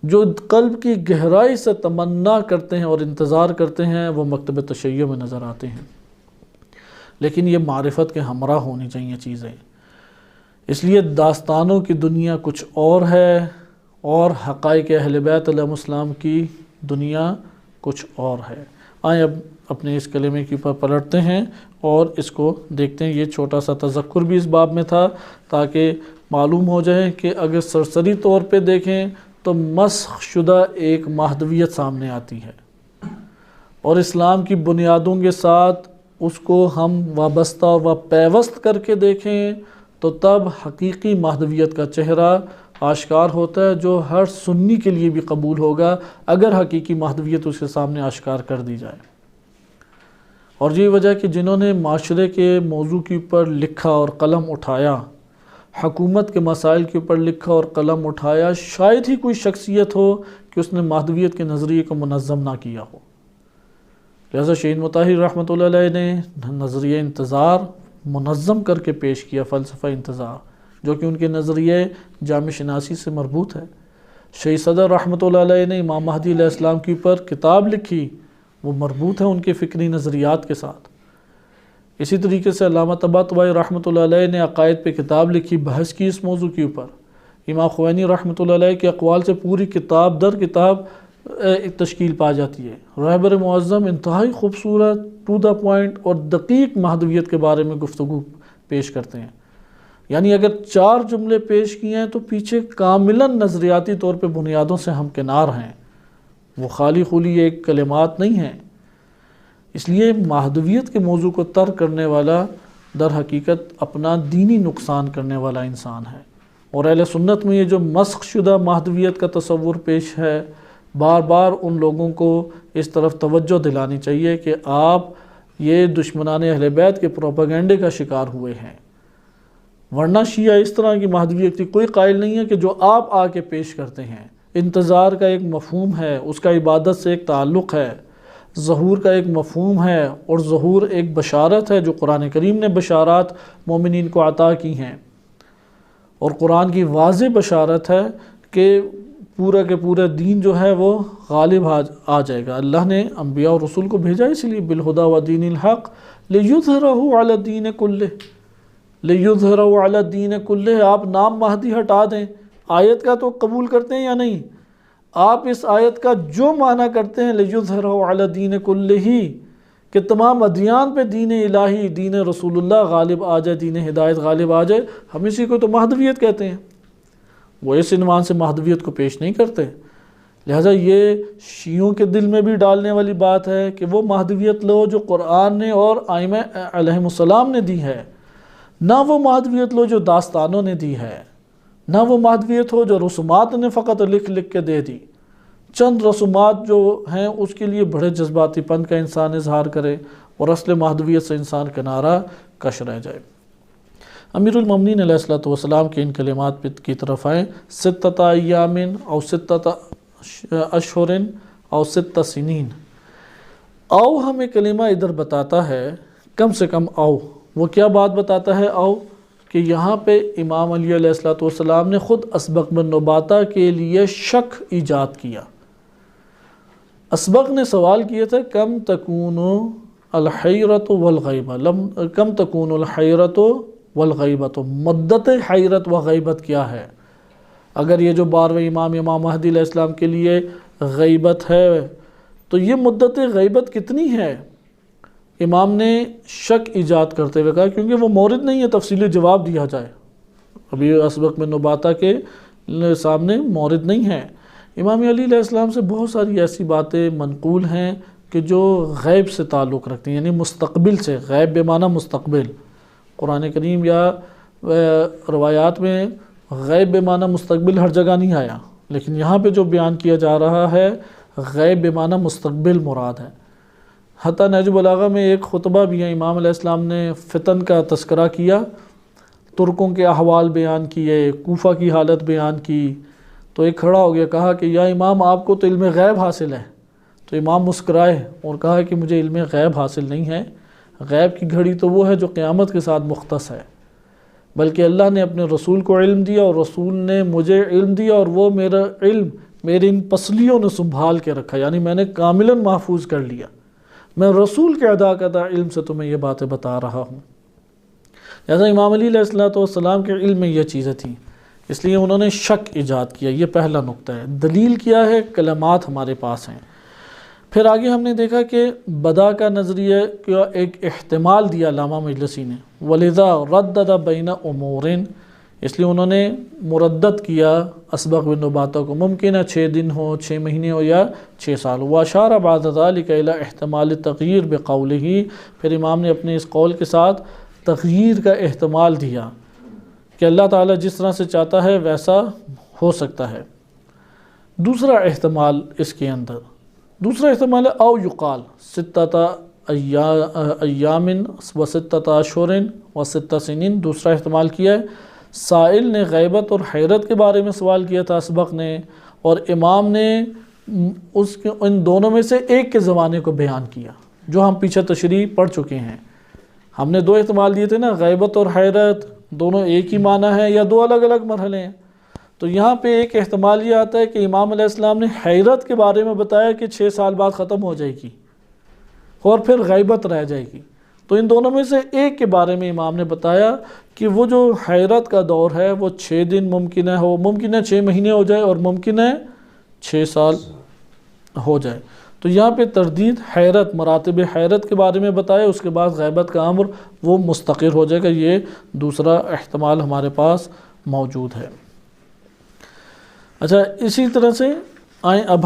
جو قلب کی گہرائی سے تمنا کرتے ہیں اور انتظار کرتے ہیں وہ مکتب تشیع میں نظر آتے ہیں۔ لیکن یہ معرفت کے ہمراہ ہونی چاہیے چیزیں، اس لیے داستانوں کی دنیا کچھ اور ہے اور حقائق اہل بیت علیہ السلام کی دنیا کچھ اور ہے۔ آئیں اب اپنے اس کلمے کے اوپر پلٹتے ہیں اور اس کو دیکھتے ہیں۔ یہ چھوٹا سا تذکر بھی اس باب میں تھا تاکہ معلوم ہو جائے کہ اگر سرسری طور پہ دیکھیں تو مسخ شدہ ایک مہدویت سامنے آتی ہے، اور اسلام کی بنیادوں کے ساتھ اس کو ہم وابستہ اور پیوست کر کے دیکھیں تو تب حقیقی مہدویت کا چہرہ آشکار ہوتا ہے، جو ہر سنی کے لیے بھی قبول ہوگا اگر حقیقی مہدویت اس کے سامنے آشکار کر دی جائے۔ اور یہ وجہ کہ جنہوں نے معاشرے کے موضوع کے اوپر لکھا اور قلم اٹھایا، حکومت کے مسائل کے اوپر لکھا اور قلم اٹھایا، شاید ہی کوئی شخصیت ہو کہ اس نے مہدویت کے نظریے کو منظم نہ کیا ہو۔ لہذا شہید مطہری رحمۃ اللہ علیہ نے نظریہ انتظار منظم کر کے پیش کیا، فلسفہ انتظار، جو کہ ان کے نظریے جامع شناسی سے مربوط ہے۔ شہید صدر رحمۃ اللہ علیہ نے امام مہدی علیہ السلام کے اوپر کتاب لکھی، وہ مربوط ہے ان کے فکری نظریات کے ساتھ۔ اسی طریقے سے علامہ طباطبائی رحمۃ اللہ علیہ نے عقائد پہ کتاب لکھی، بحث کی اس موضوع کے اوپر۔ امام خوینی رحمۃ اللہ علیہ کے اقوال سے پوری کتاب در کتاب تشکیل پا جاتی ہے۔ رہبر معظم انتہائی خوبصورت، ٹو دا پوائنٹ اور دقیق مہدویت کے بارے میں گفتگو پیش کرتے ہیں۔ یعنی اگر 4 جملے پیش کیے ہیں تو پیچھے کاملاً نظریاتی طور پہ بنیادوں سے ہمکنار ہیں، وہ خالی خولی ایک کلمات نہیں ہیں۔ اس لیے مہدویت کے موضوع کو ترک کرنے والا در حقیقت اپنا دینی نقصان کرنے والا انسان ہے۔ اور اہل سنت میں یہ جو مسخ شدہ مہدویت کا تصور پیش ہے، بار بار ان لوگوں کو اس طرف توجہ دلانی چاہیے کہ آپ یہ دشمنان اہل بیت کے پروپیگنڈے کا شکار ہوئے ہیں، ورنہ شیعہ اس طرح کی مہدویت کی کوئی قائل نہیں ہے کہ جو آپ آ کے پیش کرتے ہیں۔ انتظار کا ایک مفہوم ہے، اس کا عبادت سے ایک تعلق ہے، ظہور کا ایک مفہوم ہے، اور ظہور ایک بشارت ہے جو قرآن کریم نے بشارات مومنین کو عطا کی ہیں، اور قرآن کی واضح بشارت ہے کہ پورا کے پورا دین جو ہے وہ غالب آ جائے گا۔ اللہ نے انبیاء اور رسول کو بھیجا اس لیے بالہدیٰ ودین الحق لیظہرہ علی الدین کلہ، لیظہرہ علی الدین کلہ۔ آپ نام مہدی ہٹا دیں، آیت کا تو قبول کرتے ہیں یا نہیں؟ آپ اس آیت کا جو معنی کرتے ہیں لیظہرہ علی الدین کلہ، کہ تمام ادیان پہ دین الہی، دین رسول اللہ غالب آ جائے، دین ہدایت غالب آ جائے، ہم اسی کو تو مہدویت کہتے ہیں۔ وہ اس عنوان سے مہدویت کو پیش نہیں کرتے۔ لہٰذا یہ شیعوں کے دل میں بھی ڈالنے والی بات ہے کہ وہ مہدویت لو جو قرآن نے اور ائمہ علیہم السلام نے دی ہے، نہ وہ مہدویت لو جو داستانوں نے دی ہے، نہ وہ مہدویت ہو جو رسومات نے فقط لکھ لکھ کے دے دی۔ چند رسومات جو ہیں اس کے لیے بڑے جذباتی پن کا انسان اظہار کرے اور اصل مہدویت سے انسان کنارہ کش رہ جائے۔ امیر المومنین علیہ السلام کے ان کلمات کی طرف آئیں، 6 ایام او 6 اشہر او 6 سنین۔ او ہمیں کلمہ ادھر بتاتا ہے، کم سے کم او، وہ کیا بات بتاتا ہے او؟ کہ یہاں پہ امام علی علیہ السلام نے خود اسبق بن نباتہ کے لیے شک ایجاد کیا۔ اسبق نے سوال کیا تھا کم تکون الحیرت والغیبہ، کم تکون الحیرت والغیبت، مدت حیرت و غیبت کیا ہے؟ اگر یہ جو 12ویں امام مہدی علیہ السلام کے لیے غیبت ہے تو یہ مدت غیبت کتنی ہے؟ امام نے شک ایجاد کرتے ہوئے کہا، کیونکہ وہ مورد نہیں ہے تفصیلی جواب دیا جائے، ابھی اسبق بن نباتہ کے سامنے مورد نہیں ہے۔ امام علی علیہ السلام سے بہت ساری ایسی باتیں منقول ہیں کہ جو غیب سے تعلق رکھتی ہیں، یعنی مستقبل سے، غیب بے معنی مستقبل۔ قرآن کریم یا روایات میں غیب بے معنی مستقبل ہر جگہ نہیں آیا، لیکن یہاں پہ جو بیان کیا جا رہا ہے غیب بے معنی مستقبل مراد ہے۔ حتیٰ نہج البلاغہ میں ایک خطبہ بھی ہے، امام علیہ السلام نے فتن کا تذکرہ کیا، ترکوں کے احوال بیان کیے، کوفہ کی حالت بیان کی، تو ایک کھڑا ہو گیا، کہا کہ یا امام آپ کو تو علم غیب حاصل ہے۔ تو امام مسکرائے اور کہا کہ مجھے علم غیب حاصل نہیں ہے، غیب کی گھڑی تو وہ ہے جو قیامت کے ساتھ مختص ہے، بلکہ اللہ نے اپنے رسول کو علم دیا اور رسول نے مجھے علم دیا، اور وہ میرا علم میری ان پسلیوں نے سنبھال کے رکھا، یعنی میں نے کاملاً محفوظ کر لیا۔ میں رسول کے ادا کردہ علم سے تمہیں یہ باتیں بتا رہا ہوں۔ لہذا امام علی علیہ السلام کے علم میں یہ چیزیں تھیں، اس لیے انہوں نے شک ایجاد کیا۔ یہ پہلا نقطہ ہے۔ دلیل کیا ہے؟ کلمات ہمارے پاس ہیں۔ پھر آگے ہم نے دیکھا کہ بدا کا نظریہ کا ایک احتمال دیا علامہ مجلسی نے، وَلِذَا رَدَّدَ بَيْنَ أُمُورٍ، اس لیے انہوں نے مردد کیا اسبغ بن باتوں کو، ممکن ہے 6 دن ہو، 6 مہینے ہو یا 6 سال ہو۔ وَأَشَارَ بَعْدَ ذَلِكَ إِلَى احتمال التغییر بقولہ، پھر امام نے اپنے اس قول کے ساتھ تغییر کا احتمال دیا کہ اللہ تعالیٰ جس طرح سے چاہتا ہے ویسا ہو سکتا ہے۔ دوسرا احتمال اس کے اندر، دوسرا احتمال ہے او یقال 6 ایام و 6 اشہر و 6 سنین۔ دوسرا احتمال کیا ہے، سائل نے غیبت اور حیرت کے بارے میں سوال کیا تھا اسبق نے، اور امام نے ان دونوں میں سے ایک کے زمانے کو بیان کیا، جو ہم پیچھے تشریح پڑھ چکے ہیں۔ ہم نے 2 احتمال دیے تھے نا، غیبت اور حیرت دونوں ایک ہی معنی ہے یا 2 الگ الگ مرحلے ہیں۔ تو یہاں پہ ایک احتمال یہ آتا ہے کہ امام علیہ السلام نے حیرت کے بارے میں بتایا کہ 6 سال بعد ختم ہو جائے گی اور پھر غیبت رہ جائے گی، تو ان دونوں میں سے ایک کے بارے میں امام نے بتایا کہ وہ جو حیرت کا دور ہے وہ 6 دن ممکن ہے، ممکن ہے 6 مہینے ہو جائے، اور ممکن ہے 6 سال ہو جائے۔ تو یہاں پہ تردید حیرت، مراتب حیرت کے بارے میں بتایا، اس کے بعد غیبت کا امر وہ مستقر ہو جائے گا۔ یہ دوسرا احتمال ہمارے پاس موجود ہے۔ اچھا، اسی طرح سے آئیں اب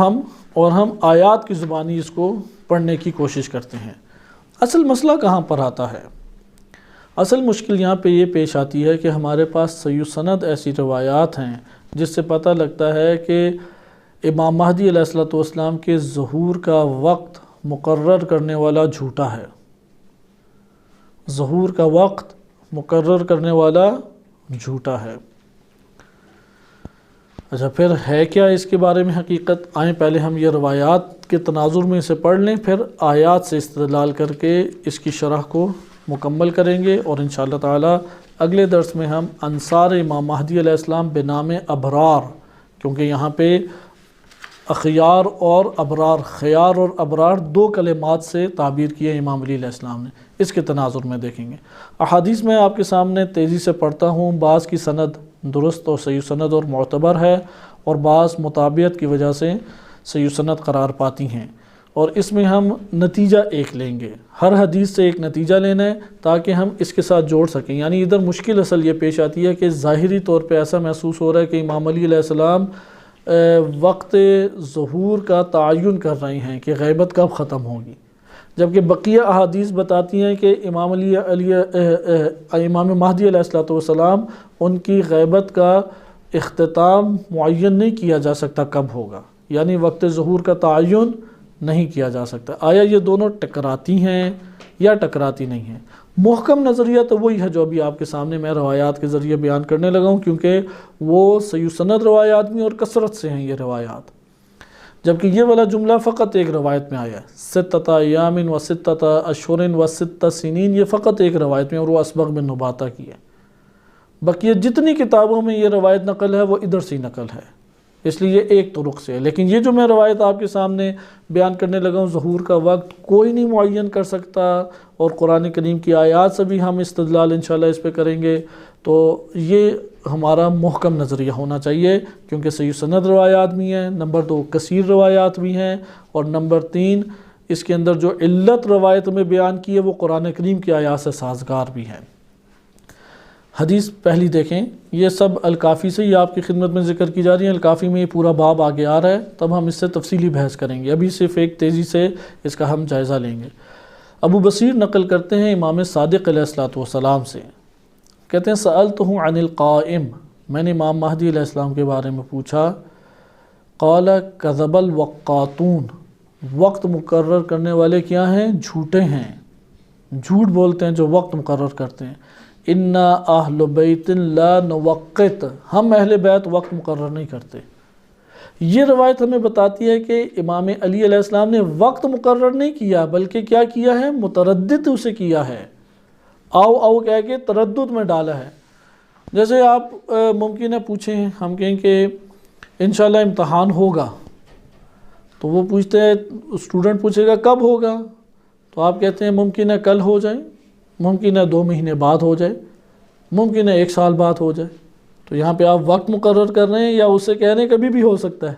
ہم آیات کی زبانی اس کو پڑھنے کی کوشش کرتے ہیں۔ اصل مسئلہ کہاں پر آتا ہے؟ اصل مشکل یہاں پہ یہ پیش آتی ہے کہ ہمارے پاس صحیح سند ایسی روایات ہیں جس سے پتہ لگتا ہے کہ امام مہدی علیہ السلام کے ظہور کا وقت مقرر کرنے والا جھوٹا ہے، ظہور کا وقت مقرر کرنے والا جھوٹا ہے۔ اچھا، پھر ہے کیا اس کے بارے میں حقیقت؟ آئیں پہلے ہم یہ روایات کے تناظر میں اسے پڑھ لیں، پھر آیات سے استدلال کر کے اس کی شرح کو مکمل کریں گے، اور انشاءاللہ تعالی اگلے درس میں ہم انصار امام مہدی علیہ السلام بنام ابرار، کیونکہ یہاں پہ اخیار اور ابرار، خیار اور ابرار 2 کلمات سے تعبیر کیا امام علی علیہ السلام نے، اس کے تناظر میں دیکھیں گے۔ احادیث میں آپ کے سامنے تیزی سے پڑھتا ہوں، بعض کی سند درست اور صحیح سند اور معتبر ہے، اور بعض مطابعت کی وجہ سے صحیح سند قرار پاتی ہیں، اور اس میں ہم نتیجہ ایک لیں گے، ہر حدیث سے ایک نتیجہ لینا ہے تاکہ ہم اس کے ساتھ جوڑ سکیں۔ یعنی ادھر مشکل اصل یہ پیش آتی ہے کہ ظاہری طور پہ ایسا محسوس ہو رہا ہے کہ امام علی علیہ السلام وقت ظہور کا تعین کر رہے ہیں کہ غیبت کب ختم ہوگی، جبکہ بقیہ احادیث بتاتی ہیں کہ امام مہدی علیہ السلام ان کی غیبت کا اختتام معین نہیں کیا جا سکتا کب ہوگا، یعنی وقت ظہور کا تعین نہیں کیا جا سکتا۔ آیا یہ دونوں ٹکراتی ہیں یا ٹکراتی نہیں ہیں؟ محکم نظریہ تو وہی ہے جو ابھی آپ کے سامنے میں روایات کے ذریعے بیان کرنے لگا ہوں، کیونکہ وہ صحیح سند روایات میں اور کثرت سے ہیں یہ روایات، جبکہ یہ والا جملہ فقط ایک روایت میں آیا ہے، 6 ایام و 6 اشہر و 6 سنین، یہ فقط ایک روایت میں، اور وہ اسبغ بن نباتہ کی ہے۔ بقیہ جتنی کتابوں میں یہ روایت نقل ہے وہ ادھر سے نقل ہے، اس لیے یہ ایک طرق سے ہے۔ لیکن یہ جو میں روایت آپ کے سامنے بیان کرنے لگا ہوں، ظہور کا وقت کوئی نہیں معین کر سکتا، اور قرآن کریم کی آیات سے بھی ہم استدلال انشاءاللہ اس پہ کریں گے، تو یہ ہمارا محکم نظریہ ہونا چاہیے، کیونکہ صحیح سند روایات بھی ہیں، نمبر 2 کثیر روایات بھی ہیں، اور نمبر 3 اس کے اندر جو علت روایت میں بیان کی ہے وہ قرآن کریم کی آیات سے سازگار بھی ہیں۔ حدیث پہلی دیکھیں، یہ سب الکافی سے ہی آپ کی خدمت میں ذکر کی جا رہی ہیں، الکافی میں یہ پورا باب آگے آ رہا ہے، تب ہم اس سے تفصیلی بحث کریں گے، ابھی صرف ایک تیزی سے اس کا ہم جائزہ لیں گے۔ ابو بصیر نقل کرتے ہیں امام صادق علیہ السلام سے، کہتے ہیں سألتہ عن القائم، میں نے امام مہدی علیہ السلام کے بارے میں پوچھا، قال کذب الوقاتون، وقت مقرر کرنے والے کیا ہیں؟ جھوٹے ہیں، جھوٹ بولتے ہیں جو وقت مقرر کرتے ہیں۔ انا اہل بیت لا نوقت، ہم اہل بیت وقت مقرر نہیں کرتے۔ یہ روایت ہمیں بتاتی ہے کہ امام علی علیہ السلام نے وقت مقرر نہیں کیا، بلکہ کیا کیا ہے؟ متردد اسے کیا ہے، آؤ آؤ کہہ کے تردد میں ڈالا ہے۔ جیسے آپ ممکن ہے پوچھیں، ہم کہیں کہ انشاءاللہ امتحان ہوگا، تو وہ پوچھتے ہیں، اسٹوڈنٹ پوچھے گا کب ہوگا، تو آپ کہتے ہیں ممکن ہے کل ہو جائے، ممکن ہے 2 مہینے بعد ہو جائے، ممکن ہے 1 سال بعد ہو جائے۔ تو یہاں پہ آپ وقت مقرر کر رہے ہیں یا اسے کہہ رہے ہیں کبھی بھی ہو سکتا ہے؟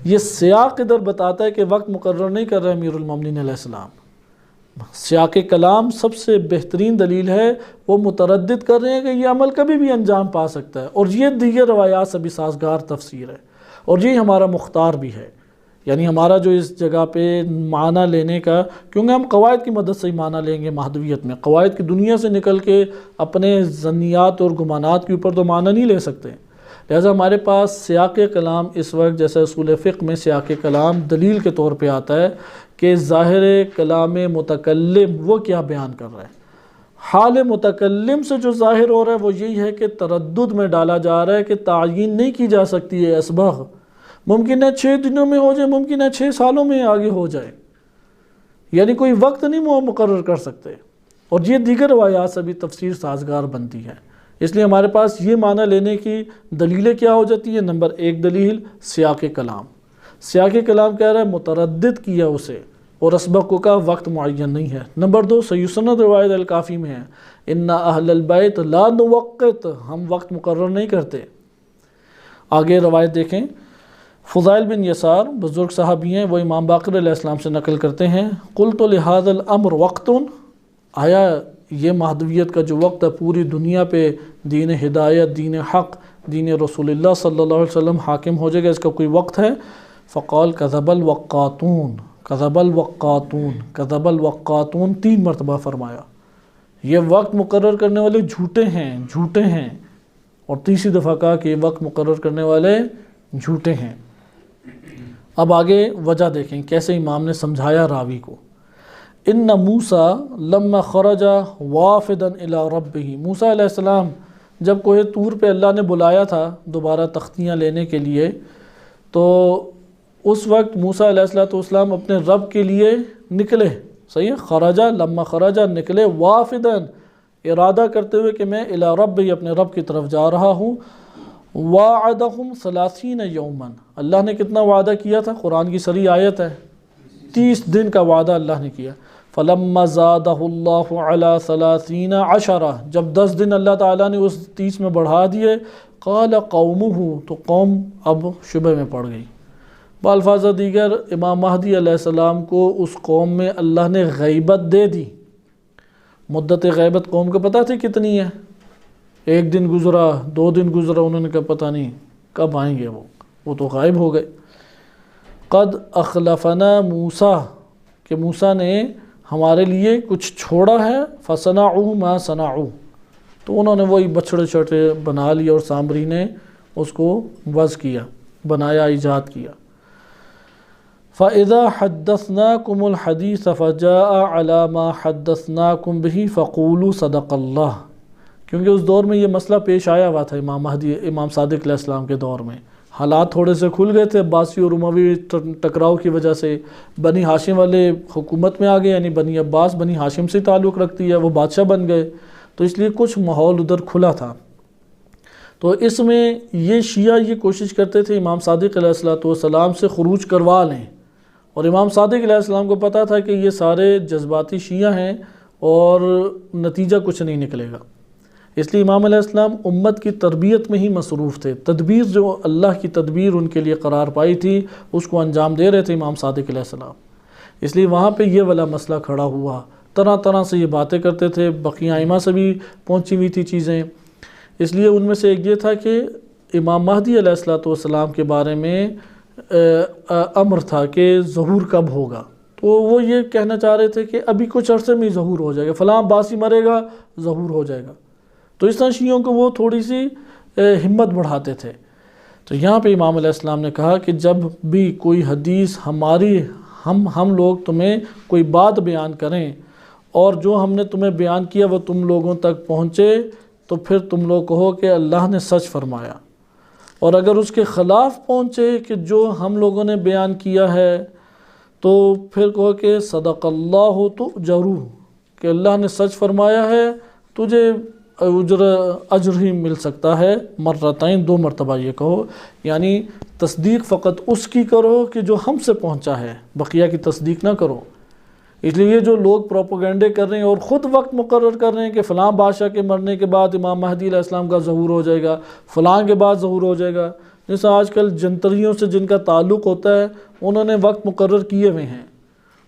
یہ سیاق ادھر بتاتا ہے کہ وقت مقرر نہیں کر رہے امیر المومنین علیہ السلام. سیاق کلام سب سے بہترین دلیل ہے، وہ متردد کر رہے ہیں کہ یہ عمل کبھی بھی انجام پا سکتا ہے، اور یہ دیگر روایات سے بھی سازگار تفسیر ہے، اور یہ ہمارا مختار بھی ہے. یعنی ہمارا جو اس جگہ پہ معنی لینے کا، کیونکہ ہم قواعد کی مدد سے ہی معنی لیں گے مہدویت میں، قواعد کی دنیا سے نکل کے اپنے ظنیات اور گمانات کے اوپر تو معنی نہیں لے سکتے. لہذا ہمارے پاس سیاق کلام اس وقت جیسے اصول فقہ میں سیاق کلام دلیل کے طور پہ آتا ہے کہ ظاہر کلام متکلم وہ کیا بیان کر رہا ہے. حال متکلم سے جو ظاہر ہو رہا ہے وہ یہی ہے کہ تردد میں ڈالا جا رہا ہے کہ تعیین نہیں کی جا سکتی ہے اسباغ. ممکن ہے 6 دنوں میں ہو جائے، ممکن ہے 6 سالوں میں آگے ہو جائے، یعنی کوئی وقت نہیں مقرر کر سکتے. اور یہ دیگر روایات سے بھی تفسیر سازگار بنتی ہے. اس لیے ہمارے پاس یہ معنی لینے کی دلیلیں کیا ہو جاتی ہیں؟ نمبر 1 دلیل سیاق کلام. سیاق کلام کہہ رہا ہے متردد کیا اسے، اور اسبق کا وقت معین نہیں ہے. نمبر 2 صحیح سند روایت الکافی میں ہے ان اہل البیت لا نوقت، ہم وقت مقرر نہیں کرتے. آگے روایت دیکھیں، فضائل بن یسار بزرگ صحابی ہیں، وہ امام باقر علیہ السلام سے نقل کرتے ہیں قلت لہذا الامر وقت، آیا یہ مہدویت کا جو وقت ہے پوری دنیا پہ دین ہدایت، دین حق، دین رسول اللہ صلی اللہ علیہ وسلم حاکم ہو جائے گا، اس کا کوئی وقت ہے؟ فقال کذب الوقاتون، کذب الوقاتون، کذب الوقاتون 3 مرتبہ فرمایا، یہ وقت مقرر کرنے والے جھوٹے ہیں، جھوٹے ہیں. اور تیسری دفعہ کہا کہ یہ وقت مقرر کرنے والے جھوٹے ہیں. اب آگے وجہ دیکھیں کیسے امام نے سمجھایا راوی کو. ان موسیٰ لما خرج وافدا الی ربہ، موسیٰ علیہ السلام جب کوہ طور پہ اللہ نے بلایا تھا دوبارہ تختیاں لینے کے لیے، تو اس وقت موسیٰ علیہ السلام اپنے رب کے لیے نکلے. صحیح ہے، خرجہ لما خرجہ نکلے، وافدا ارادہ کرتے ہوئے کہ میں الی ربہ اپنے رب کی طرف جا رہا ہوں. وعدہم 30 یوما، اللہ نے کتنا وعدہ کیا تھا؟ قرآن کی صریح آیت ہے، 30 دن کا وعدہ اللہ نے کیا. فلما زادہ اللہ علی 30 عشرہ، جب 10 دن اللہ تعالیٰ نے اس 30 میں بڑھا دیے، قال قومہ، تو قوم اب شبہ میں پڑ گئی. بالفاظ دیگر امام مہدی علیہ السلام کو اس قوم میں اللہ نے غیبت دے دی. مدت غیبت قوم کو پتہ تھی کتنی ہے؟ 1 دن گزرا، 2 دن گزرا، انہوں نے کہا پتہ نہیں کب آئیں گے، وہ تو غائب ہو گئے. قد اخلفنا موسیٰ، کہ موسیٰ نے ہمارے لیے کچھ چھوڑا ہے، فصنعوا ما صنعوا، تو انہوں نے وہی بچھڑے چھوٹے بنا لیا اور سامری نے اس کو وضع کیا، بنایا، ایجاد کیا. فَإِذَا حَدَّثْنَاكُمُ الْحَدِيثَ فَجَاءَ عَلَى مَا حَدَّثْنَاكُمْ بِهِ فَقُولُوا صَدَقَ اللَّهُ، کیونکہ اس دور میں یہ مسئلہ پیش آیا ہوا تھا امام صادق علیہ السلام کے دور میں. حالات تھوڑے سے کھل گئے تھے عباسی اور اموی ٹکراؤ کی وجہ سے. بنی ہاشم والے حکومت میں آ گئے، یعنی بنی عباس بنی ہاشم سے تعلق رکھتی ہے، وہ بادشاہ بن گئے، تو اس لیے کچھ ماحول ادھر کھلا تھا. تو اس میں یہ شیعہ یہ کوشش کرتے تھے امام صادق علیہ السلام سے خروج کروا لیں، اور امام صادق علیہ السلام کو پتہ تھا کہ یہ سارے جذباتی شیعہ ہیں اور نتیجہ کچھ نہیں نکلے گا. اس لیے امام علیہ السلام امت کی تربیت میں ہی مصروف تھے. تدبیر جو اللہ کی تدبیر ان کے لیے قرار پائی تھی اس کو انجام دے رہے تھے امام صادق علیہ السلام. اس لیے وہاں پہ یہ والا مسئلہ کھڑا ہوا، طرح طرح سے یہ باتیں کرتے تھے، بقیہ ائمہ سے بھی پہنچی ہوئی تھی چیزیں. اس لیے ان میں سے ایک یہ تھا کہ امام مہدی علیہ السلام کے بارے میں امر تھا کہ ظہور کب ہوگا. تو وہ یہ کہنا چاہ رہے تھے کہ ابھی کچھ عرصے میں ہی ظہور ہو جائے گا، فلاں عباسی مرے گا ظہور ہو جائے گا. تو اس طرح شیعوں کو وہ تھوڑی سی ہمت بڑھاتے تھے. تو یہاں پہ امام علیہ السلام نے کہا کہ جب بھی کوئی حدیث ہماری ہم لوگ تمہیں کوئی بات بیان کریں اور جو ہم نے تمہیں بیان کیا وہ تم لوگوں تک پہنچے تو پھر تم لوگ کہو کہ اللہ نے سچ فرمایا، اور اگر اس کے خلاف پہنچے کہ جو ہم لوگوں نے بیان کیا ہے تو پھر کہو کہ صدق اللہ تؤجروا، کہ اللہ نے سچ فرمایا ہے، تجھے اجر ہی مل سکتا ہے مرتين، 2 مرتبہ یہ کہو. یعنی تصدیق فقط اس کی کرو کہ جو ہم سے پہنچا ہے، بقیہ کی تصدیق نہ کرو. اس لیے یہ جو لوگ پروپیگنڈے کر رہے ہیں اور خود وقت مقرر کر رہے ہیں کہ فلاں بادشاہ کے مرنے کے بعد امام مہدی علیہ السلام کا ظہور ہو جائے گا، فلاں کے بعد ظہور ہو جائے گا، جیسے آج کل جنتریوں سے جن کا تعلق ہوتا ہے، انہوں نے وقت مقرر کیے ہوئے ہیں،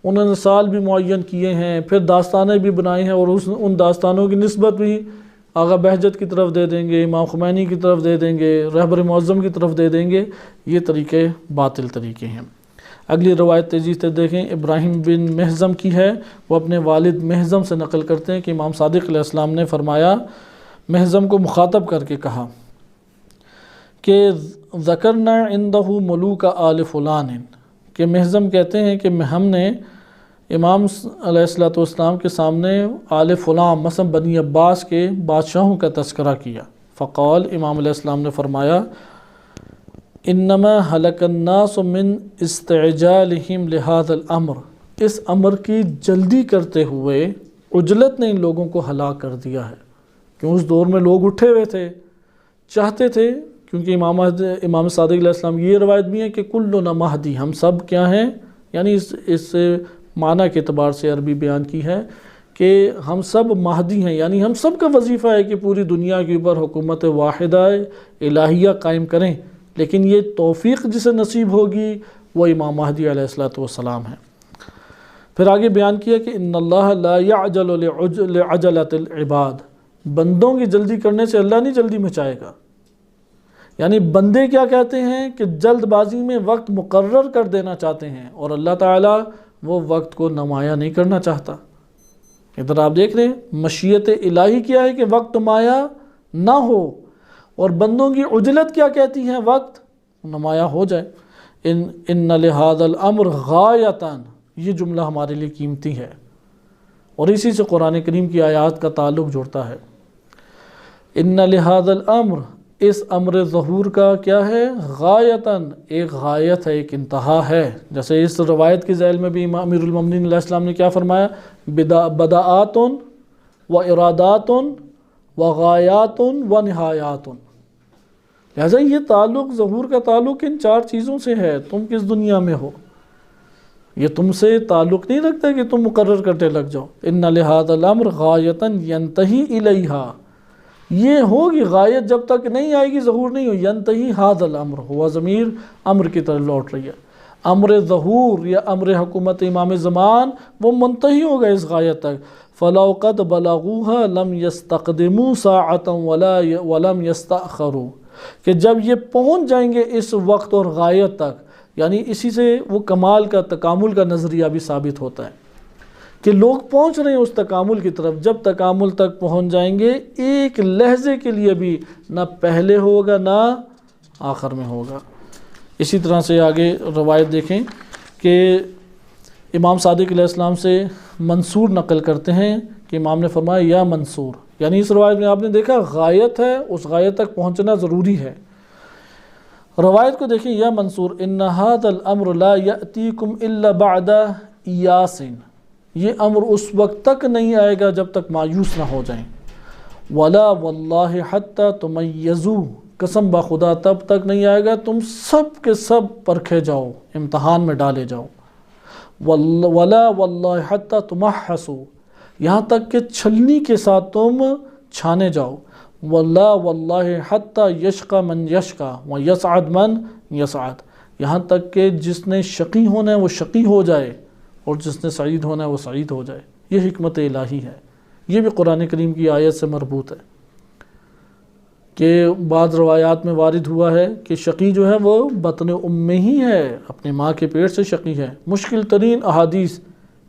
انہوں نے سال بھی معین کیے ہیں، پھر داستانیں بھی بنائی ہیں، اور ان داستانوں کی نسبت بھی آغا بہجت کی طرف دے دیں گے، امام خمینی کی طرف دے دیں گے، رہبر معظم کی طرف دے دیں گے۔ یہ طریقے باطل طریقے ہیں۔ اگلی روایت تیزی سے دیکھیں، ابراہیم بن محزم کی ہے، وہ اپنے والد محزم سے نقل کرتے ہیں کہ امام صادق علیہ السلام نے فرمایا، محزم کو مخاطب کر کے کہا کہ ذکرنا عندہ ملوک آل فلان، کہ محزم کہتے ہیں کہ ہم نے امام علیہ السلام کے سامنے آل فلان مثلا بنی عباس کے بادشاہوں کا تذکرہ کیا۔ فقال، امام علیہ السلام نے فرمایا، انما ہلک الناس من استعجالہم لہذا الامر، اس امر کی جلدی کرتے ہوئے عجلت نے ان لوگوں کو ہلاک کر دیا ہے۔ کیوں؟ اس دور میں لوگ اٹھے ہوئے تھے، چاہتے تھے، کیونکہ امام صادق علیہ السلام یہ روایت بھی ہے کہ کلنا مہدی، ہم سب کیا ہیں، یعنی اس معنی کے اعتبار سے عربی بیان کی ہے کہ ہم سب مہدی ہیں، یعنی ہم سب کا وظیفہ ہے کہ پوری دنیا کے اوپر حکومت واحدہ الہیہ قائم کریں، لیکن یہ توفیق جسے نصیب ہوگی وہ امام مہدی علیہ السلام ہیں۔ پھر آگے بیان کیا کہ ان اللہ لا یعجل لعجلۃ العباد، بندوں کی جلدی کرنے سے اللہ نہیں جلدی مچائے گا۔ یعنی بندے کیا کہتے ہیں کہ جلد بازی میں وقت مقرر کر دینا چاہتے ہیں، اور اللہ تعالیٰ وہ وقت کو نمایاں نہیں کرنا چاہتا۔ ادھر آپ دیکھ رہے ہیں مشیت الہی کیا ہے کہ وقت نمایاں نہ ہو، اور بندوں کی عجلت کیا کہتی ہے، وقت نمایاں ہو جائے۔ ان لہذا الامر غایتاً، یہ جملہ ہمارے لیے قیمتی ہے، اور اسی سے قرآن کریم کی آیات کا تعلق جڑتا ہے۔ ان لہذا الامر، اس امر ظہور کا کیا ہے، غایتاً، ایک غایت ہے، ایک انتہا ہے۔ جیسے اس روایت کی ذیل میں بھی امیر المومنین علیہ السلام نے کیا فرمایا، بداعات و ارادات و غایات و نہایات۔ لہذا یہ تعلق، ظہور کا تعلق ان چار چیزوں سے ہے۔ تم کس دنیا میں ہو، یہ تم سے تعلق نہیں رکھتا کہ تم مقرر کرتے لگ جاؤ۔ ان لہذا الامر غایتاً ینتہی الیہا، یہ ہوگی غایت جب تک نہیں آئے گی، ظہور نہیں ہو۔ ینتہی ھذا الامر، ہوا ضمیر امر کی طرف لوٹ رہی ہے۔ امر ظہور یا امر حکومت امام زمان وہ منتہی ہوگا اس غایت تک۔ فَلَوْ قَدْ بَلَغُوهَا لَمْ يَسْتَقْدِمُوا سَاعَةً وَلَمْ يَسْتَأْخَرُوا، کہ جب یہ پہنچ جائیں گے اس وقت اور غایت تک، یعنی اسی سے وہ کمال کا، تکامل کا نظریہ بھی ثابت ہوتا ہے کہ لوگ پہنچ رہے ہیں اس تکامل کی طرف۔ جب تکامل تک پہنچ جائیں گے، ایک لحظے کے لیے بھی نہ پہلے ہوگا نہ آخر میں ہوگا۔ اسی طرح سے آگے روایت دیکھیں کہ امام صادق علیہ السلام سے منصور نقل کرتے ہیں کہ امام نے فرمایا، یا منصور، یعنی اس روایت میں آپ نے دیکھا غایت ہے، اس غایت تک پہنچنا ضروری ہے۔ روایت کو دیکھیں، یا منصور ان ھذا الامر لا یأتیکم الا بعد ایاس، یہ امر اس وقت تک نہیں آئے گا جب تک مایوس نہ ہو جائیں۔ ولا واللہ حتی تمیزوا، قسم بخدا تب تک نہیں آئے گا تم سب کے سب پرکھے جاؤ، امتحان میں ڈالے جاؤ۔ ولا واللہ حتی تمحصوا، یہاں تک کہ چھلنی کے ساتھ تم چھانے جاؤ۔ ولا واللہ حتی یشقى من یشقى ویسعد من یسعد، یہاں تک کہ جس نے شقی ہونا ہے وہ شقی ہو جائے، اور جس نے سعید ہونا ہے وہ سعید ہو جائے۔ یہ حکمت الہی ہے، یہ بھی قرآن کریم کی آیت سے مربوط ہے کہ بعض روایات میں وارد ہوا ہے کہ شقی جو ہے وہ بطن ام میں ہی ہے، اپنے ماں کے پیٹ سے شقی ہے۔ مشکل ترین احادیث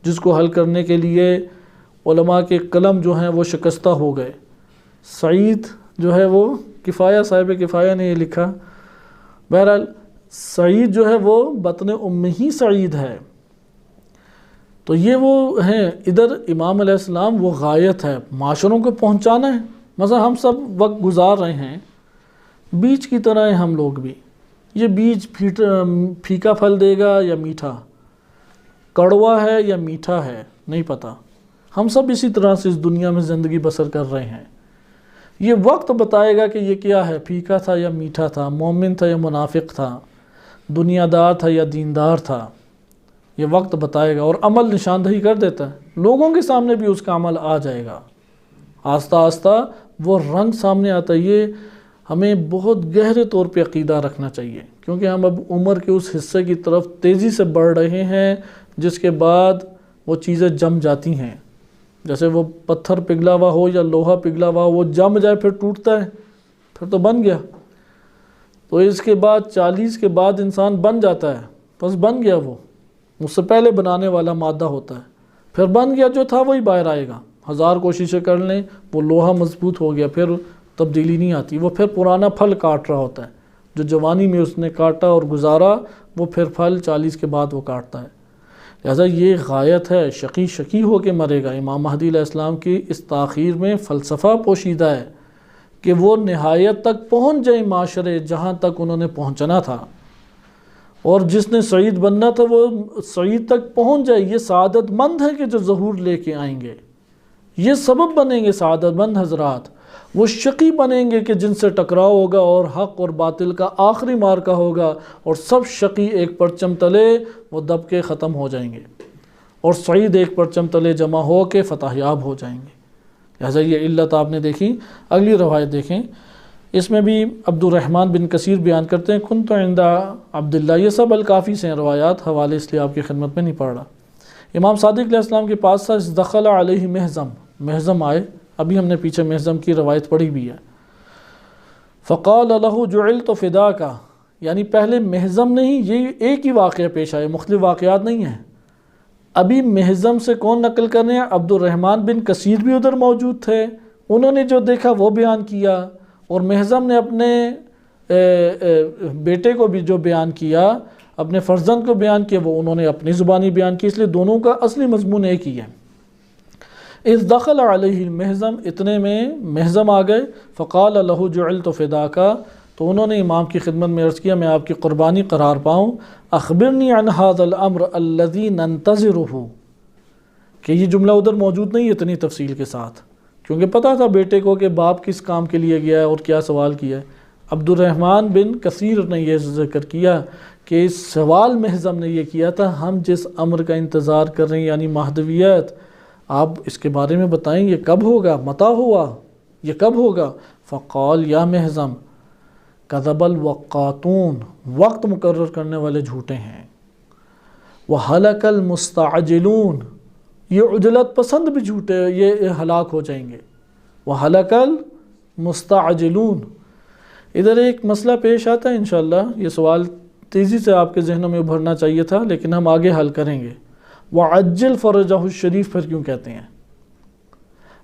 جس کو حل کرنے کے لیے علماء کے قلم جو ہیں وہ شکستہ ہو گئے۔ سعید جو ہے وہ کفایہ، صاحب کفایہ نے یہ لکھا، بہرحال سعید جو ہے وہ بطن ام میں ہی سعید ہے۔ تو یہ وہ ہیں، ادھر امام علیہ السلام وہ غایت ہے، معاشروں کو پہنچانا ہے۔ مثلا ہم سب وقت گزار رہے ہیں، بیج کی طرح ہیں ہم لوگ بھی۔ یہ بیج پھیکا پھل دے گا یا میٹھا، کڑوا ہے یا میٹھا ہے، نہیں پتہ۔ ہم سب اسی طرح سے اس دنیا میں زندگی بسر کر رہے ہیں۔ یہ وقت بتائے گا کہ یہ کیا ہے، پھیکا تھا یا میٹھا تھا، مومن تھا یا منافق تھا، دنیا دار تھا یا دیندار تھا، یہ وقت بتائے گا۔ اور عمل نشاندہی کر دیتا ہے، لوگوں کے سامنے بھی اس کا عمل آ جائے گا، آہستہ آہستہ وہ رنگ سامنے آتا ہے۔ یہ ہمیں بہت گہرے طور پہ عقیدہ رکھنا چاہیے، کیونکہ ہم اب عمر کے اس حصے کی طرف تیزی سے بڑھ رہے ہیں جس کے بعد وہ چیزیں جم جاتی ہیں۔ جیسے وہ پتھر پگھلا ہوا ہو یا لوہا پگھلا ہوا ہو، وہ جم جائے پھر ٹوٹتا ہے، پھر تو بن گیا۔ تو اس کے بعد 40 کے بعد انسان بن جاتا ہے، بس بن گیا، وہ اس سے پہلے بنانے والا مادہ ہوتا ہے، پھر بن گیا جو تھا وہی باہر آئے گا، 1000 کوششیں کر لیں، وہ لوہا مضبوط ہو گیا، پھر تبدیلی نہیں آتی، وہ پھر پرانا پھل کاٹ رہا ہوتا ہے، جو جوانی میں اس نے کاٹا اور گزارا وہ پھر پھل 40 کے بعد وہ کاٹتا ہے۔ لہذا یہ غایت ہے، شقی شقی ہو کے مرے گا۔ امام مہدی علیہ السلام کی اس تاخیر میں فلسفہ پوشیدہ ہے کہ وہ نہایت تک پہنچ جائیں معاشرے جہاں تک انہوں نے پہنچنا تھا، اور جس نے سعید بننا تھا وہ سعید تک پہنچ جائے۔ یہ سعادت مند ہے کہ جو ظہور لے کے آئیں گے، یہ سبب بنیں گے سعادت مند حضرات۔ وہ شقی بنیں گے کہ جن سے ٹکراؤ ہوگا اور حق اور باطل کا آخری مارکا ہوگا، اور سب شقی ایک پرچم تلے وہ دب کے ختم ہو جائیں گے، اور سعید ایک پرچم تلے جمع ہو کے فتح یاب ہو جائیں گے۔ لہذا یہ علت آپ نے دیکھی۔ اگلی روایت دیکھیں، اس میں بھی عبد الرحمن بن کثیر بیان کرتے ہیں، کنت عند عبداللہ، یہ سب الکافی سے ہیں روایات، حوالے اس لیے آپ کی خدمت میں نہیں پڑھ رہا۔ امام صادق علیہ السلام کے پاس تھا، دخل علیہ محزم آئے، ابھی ہم نے پیچھے محزم کی روایت پڑھی بھی ہے۔ فقال له جعلت فداک، یعنی پہلے محزم نہیں، یہ ایک ہی واقعہ پیش آئے، مختلف واقعات نہیں ہیں۔ ابھی محزم سے کون نقل کرنے ہیں؟ عبد الرحمن بن کثیر بھی ادھر موجود تھے، انہوں نے جو دیکھا وہ بیان کیا، اور محزم نے اپنے بیٹے کو بھی جو بیان کیا، اپنے فرزند کو بیان کیا، وہ انہوں نے اپنی زبانی بیان کی، اس لیے دونوں کا اصلی مضمون ایک ہی ہے۔ اذ دخل علیہ المحزم، اتنے میں محزم آ گئے، فقال له جعلت فداک، تو انہوں نے امام کی خدمت میں عرض کیا میں آپ کی قربانی قرار پاؤں، اخبرنی عن هذا الامر الذي ننتظره، کہ یہ جملہ ادھر موجود نہیں اتنی تفصیل کے ساتھ، کیونکہ پتہ تھا بیٹے کو کہ باپ کس کام کے لیے گیا ہے اور کیا سوال کیا ہے۔ عبد الرحمن بن کثیر نے یہ ذکر کیا کہ اس سوال محزم نے یہ کیا تھا، ہم جس امر کا انتظار کر رہے ہیں یعنی مہدویت، آپ اس کے بارے میں بتائیں یہ کب ہوگا، متى ہوا، یہ کب ہوگا؟ فقال یا محزم کذب الوقاتون، وقت مقرر کرنے والے جھوٹے ہیں، وہلک المستعجلون، یہ عجلت پسند بھی جھوٹے، یہ ہلاک ہو جائیں گے، وہلک المستعجلون۔ ادھر ایک مسئلہ پیش آتا ہے انشاءاللہ، یہ سوال تیزی سے آپ کے ذہنوں میں ابھرنا چاہیے تھا لیکن ہم آگے حل کریں گے۔ وعجل فرجہ الشریف پھر کیوں کہتے ہیں؟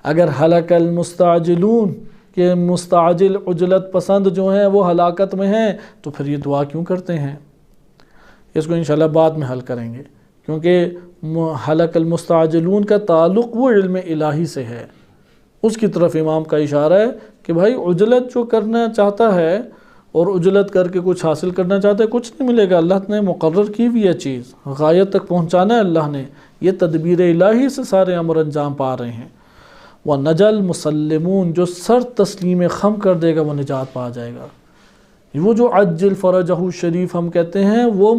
اگر ہلک المستعجلون کہ مستعجل عجلت پسند جو ہیں وہ ہلاکت میں ہیں، تو پھر یہ دعا کیوں کرتے ہیں؟ اس کو انشاءاللہ بعد میں حل کریں گے، کیونکہ ہلک المستعجلون کا تعلق وہ علم الہی سے ہے، اس کی طرف امام کا اشارہ ہے کہ بھائی عجلت جو کرنا چاہتا ہے اور عجلت کر کے کچھ حاصل کرنا چاہتا ہے، کچھ نہیں ملے گا، اللہ نے مقرر کی ہوئی ہے چیز، غایت تک پہنچانا ہے اللہ نے، یہ تدبیر الہی سے سارے امر انجام پا رہے ہیں۔ وَنَجَل مُسَلِّمُون، جو سر تسلیم خم کر دے گا وہ نجات پا جائے گا۔ وہ جو عجل فرجہ شریف ہم کہتے ہیں، وہ